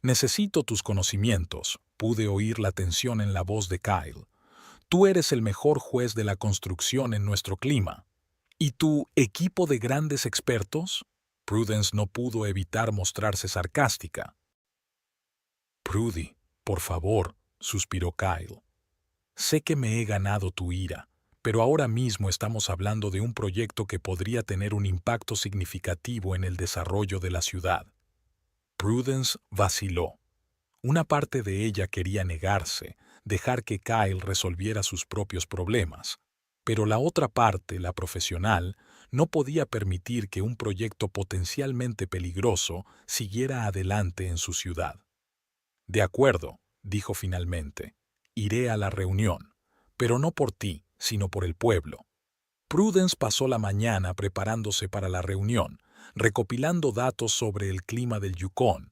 «Necesito tus conocimientos», pude oír la tensión en la voz de Kyle. «Tú eres el mejor juez de la construcción en nuestro clima». «¿Y tu equipo de grandes expertos?». Prudence no pudo evitar mostrarse sarcástica. «Prudy, por favor», suspiró Kyle. «Sé que me he ganado tu ira, pero ahora mismo estamos hablando de un proyecto que podría tener un impacto significativo en el desarrollo de la ciudad». Prudence vaciló. Una parte de ella quería negarse, dejar que Kyle resolviera sus propios problemas, pero la otra parte, la profesional, no podía permitir que un proyecto potencialmente peligroso siguiera adelante en su ciudad. «De acuerdo», dijo finalmente. «Iré a la reunión, pero no por ti, sino por el pueblo». Prudence pasó la mañana preparándose para la reunión, recopilando datos sobre el clima del Yukón,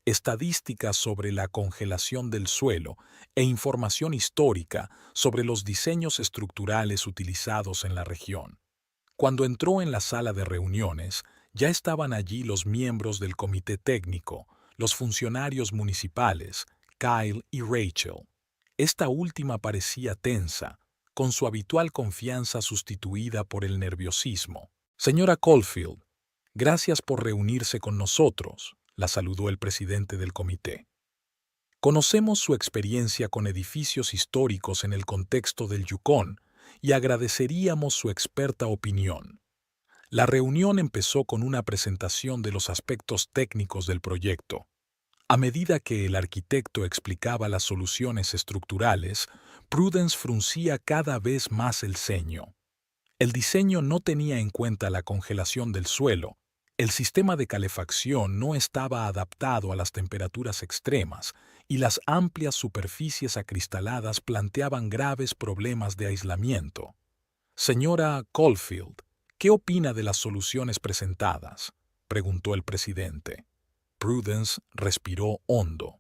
estadísticas sobre la congelación del suelo e información histórica sobre los diseños estructurales utilizados en la región. Cuando entró en la sala de reuniones, ya estaban allí los miembros del comité técnico, los funcionarios municipales, Kyle y Rachel. Esta última parecía tensa, con su habitual confianza sustituida por el nerviosismo. Señora Caulfield, gracias por reunirse con nosotros, la saludó el presidente del comité. Conocemos su experiencia con edificios históricos en el contexto del Yukón y agradeceríamos su experta opinión. La reunión empezó con una presentación de los aspectos técnicos del proyecto. A medida que el arquitecto explicaba las soluciones estructurales, Prudence fruncía cada vez más el ceño. El diseño no tenía en cuenta la congelación del suelo, el sistema de calefacción no estaba adaptado a las temperaturas extremas y las amplias superficies acristaladas planteaban graves problemas de aislamiento. Señora Caulfield, ¿qué opina de las soluciones presentadas?, preguntó el presidente. Prudence respiró hondo.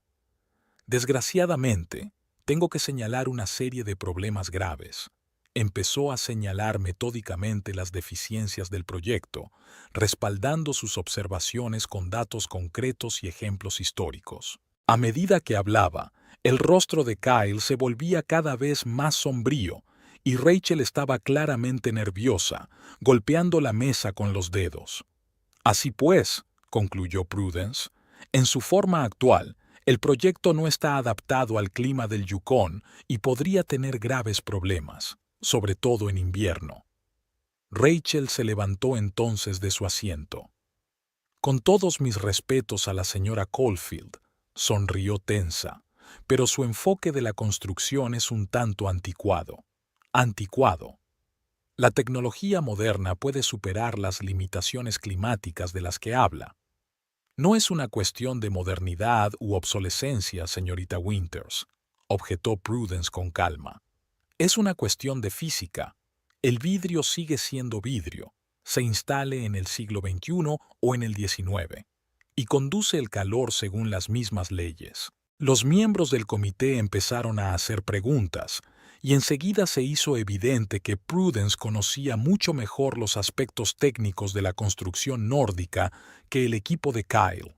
Desgraciadamente, tengo que señalar una serie de problemas graves. Empezó a señalar metódicamente las deficiencias del proyecto, respaldando sus observaciones con datos concretos y ejemplos históricos. A medida que hablaba, el rostro de Kyle se volvía cada vez más sombrío y Rachel estaba claramente nerviosa, golpeando la mesa con los dedos. Así pues, concluyó Prudence, en su forma actual, el proyecto no está adaptado al clima del Yukón y podría tener graves problemas, sobre todo en invierno. Rachel se levantó entonces de su asiento. Con todos mis respetos a la señora Caulfield, sonrió tensa, pero su enfoque de la construcción es un tanto anticuado. Anticuado. La tecnología moderna puede superar las limitaciones climáticas de las que habla. No es una cuestión de modernidad u obsolescencia, señorita Winters, objetó Prudence con calma. Es una cuestión de física. El vidrio sigue siendo vidrio, se instale en el siglo XXI o en el XIX, y conduce el calor según las mismas leyes. Los miembros del comité empezaron a hacer preguntas, y enseguida se hizo evidente que Prudence conocía mucho mejor los aspectos técnicos de la construcción nórdica que el equipo de Kyle.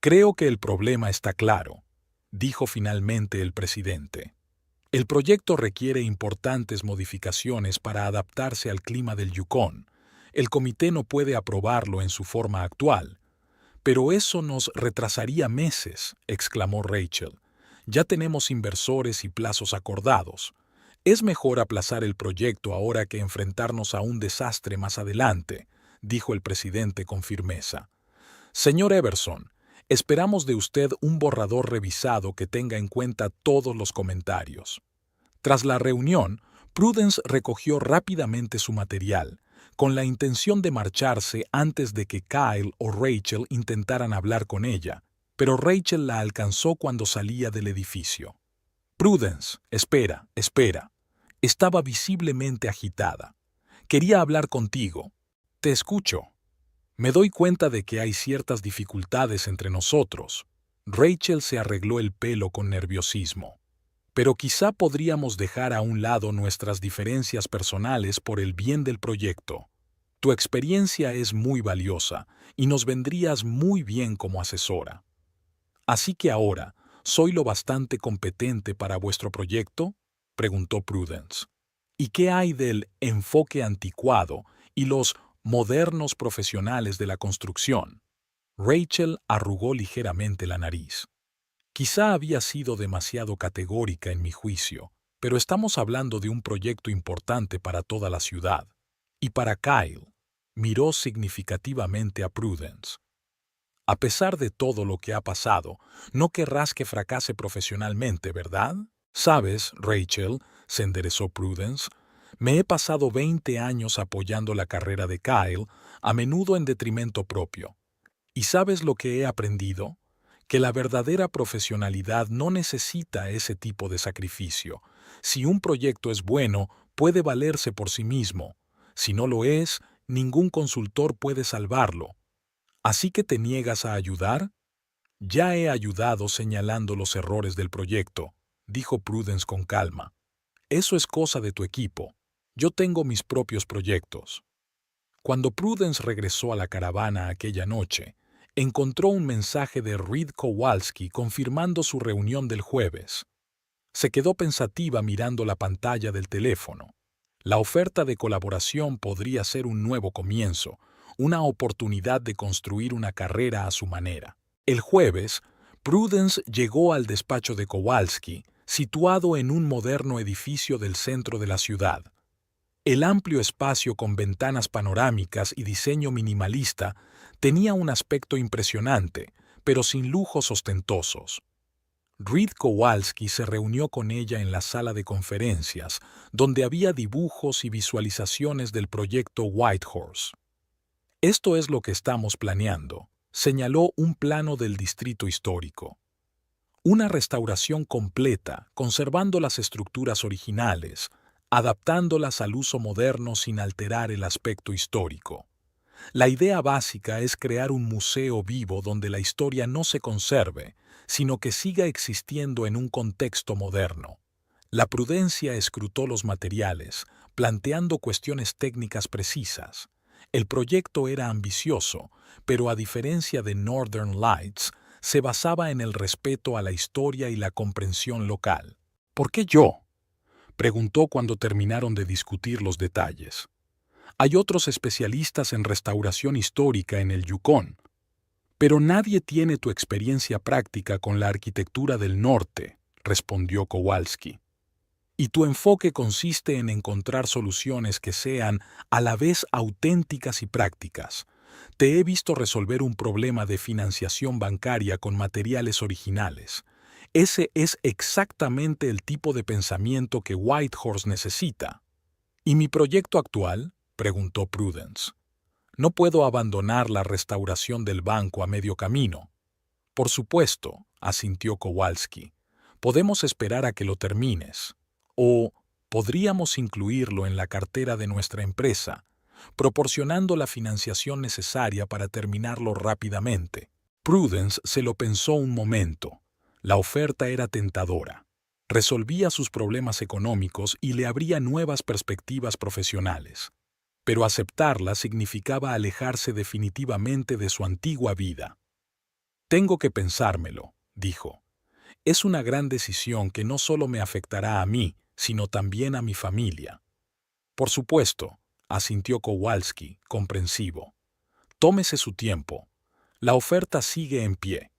Creo que el problema está claro, dijo finalmente el presidente. El proyecto requiere importantes modificaciones para adaptarse al clima del Yukón. El comité no puede aprobarlo en su forma actual. Pero eso nos retrasaría meses, exclamó Rachel. Ya tenemos inversores y plazos acordados. Es mejor aplazar el proyecto ahora que enfrentarnos a un desastre más adelante, dijo el presidente con firmeza. Señor Everson, esperamos de usted un borrador revisado que tenga en cuenta todos los comentarios. Tras la reunión, Prudence recogió rápidamente su material, con la intención de marcharse antes de que Kyle o Rachel intentaran hablar con ella, pero Rachel la alcanzó cuando salía del edificio. Prudence, espera, espera. Estaba visiblemente agitada. Quería hablar contigo. Te escucho. Me doy cuenta de que hay ciertas dificultades entre nosotros. Rachel se arregló el pelo con nerviosismo. Pero quizá podríamos dejar a un lado nuestras diferencias personales por el bien del proyecto. Tu experiencia es muy valiosa y nos vendrías muy bien como asesora. Así que ahora, ¿soy lo bastante competente para vuestro proyecto?, preguntó Prudence. ¿Y qué hay del enfoque anticuado y los modernos profesionales de la construcción? Rachel arrugó ligeramente la nariz. Quizá había sido demasiado categórica en mi juicio, pero estamos hablando de un proyecto importante para toda la ciudad. Y para Kyle, miró significativamente a Prudence. A pesar de todo lo que ha pasado, no querrás que fracase profesionalmente, ¿verdad? Sabes, Rachel, se enderezó Prudence, me he pasado 20 años apoyando la carrera de Kyle, a menudo en detrimento propio. ¿Y sabes lo que he aprendido? Que la verdadera profesionalidad no necesita ese tipo de sacrificio. Si un proyecto es bueno, puede valerse por sí mismo. Si no lo es, ningún consultor puede salvarlo. ¿Así que te niegas a ayudar? Ya he ayudado señalando los errores del proyecto, dijo Prudence con calma. Eso es cosa de tu equipo. Yo tengo mis propios proyectos. Cuando Prudence regresó a la caravana aquella noche, encontró un mensaje de Reed Kowalski confirmando su reunión del jueves. Se quedó pensativa mirando la pantalla del teléfono. La oferta de colaboración podría ser un nuevo comienzo, una oportunidad de construir una carrera a su manera. El jueves, Prudence llegó al despacho de Kowalski, situado en un moderno edificio del centro de la ciudad. El amplio espacio con ventanas panorámicas y diseño minimalista tenía un aspecto impresionante, pero sin lujos ostentosos. Reed Kowalski se reunió con ella en la sala de conferencias, donde había dibujos y visualizaciones del proyecto Whitehorse. Esto es lo que estamos planeando, señaló un plano del distrito histórico. Una restauración completa, conservando las estructuras originales, adaptándolas al uso moderno sin alterar el aspecto histórico. La idea básica es crear un museo vivo donde la historia no se conserve, sino que siga existiendo en un contexto moderno. La prudencia escrutó los materiales, planteando cuestiones técnicas precisas. El proyecto era ambicioso, pero a diferencia de Northern Lights, se basaba en el respeto a la historia y la comprensión local. ¿Por qué yo?, preguntó cuando terminaron de discutir los detalles. Hay otros especialistas en restauración histórica en el Yukón, pero nadie tiene tu experiencia práctica con la arquitectura del norte, respondió Kowalski. Y tu enfoque consiste en encontrar soluciones que sean a la vez auténticas y prácticas. Te he visto resolver un problema de financiación bancaria con materiales originales. Ese es exactamente el tipo de pensamiento que Whitehorse necesita. ¿Y mi proyecto actual?, preguntó Prudence. No puedo abandonar la restauración del banco a medio camino. Por supuesto, asintió Kowalski. Podemos esperar a que lo termines. O podríamos incluirlo en la cartera de nuestra empresa, proporcionando la financiación necesaria para terminarlo rápidamente. Prudence se lo pensó un momento. La oferta era tentadora. Resolvía sus problemas económicos y le abría nuevas perspectivas profesionales. Pero aceptarla significaba alejarse definitivamente de su antigua vida. Tengo que pensármelo, dijo. Es una gran decisión que no solo me afectará a mí, sino también a mi familia. Por supuesto, asintió Kowalski, comprensivo. Tómese su tiempo. La oferta sigue en pie.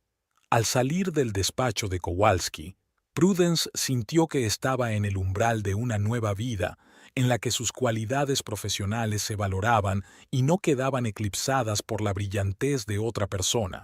Al salir del despacho de Kowalski, Prudence sintió que estaba en el umbral de una nueva vida en la que sus cualidades profesionales se valoraban y no quedaban eclipsadas por la brillantez de otra persona.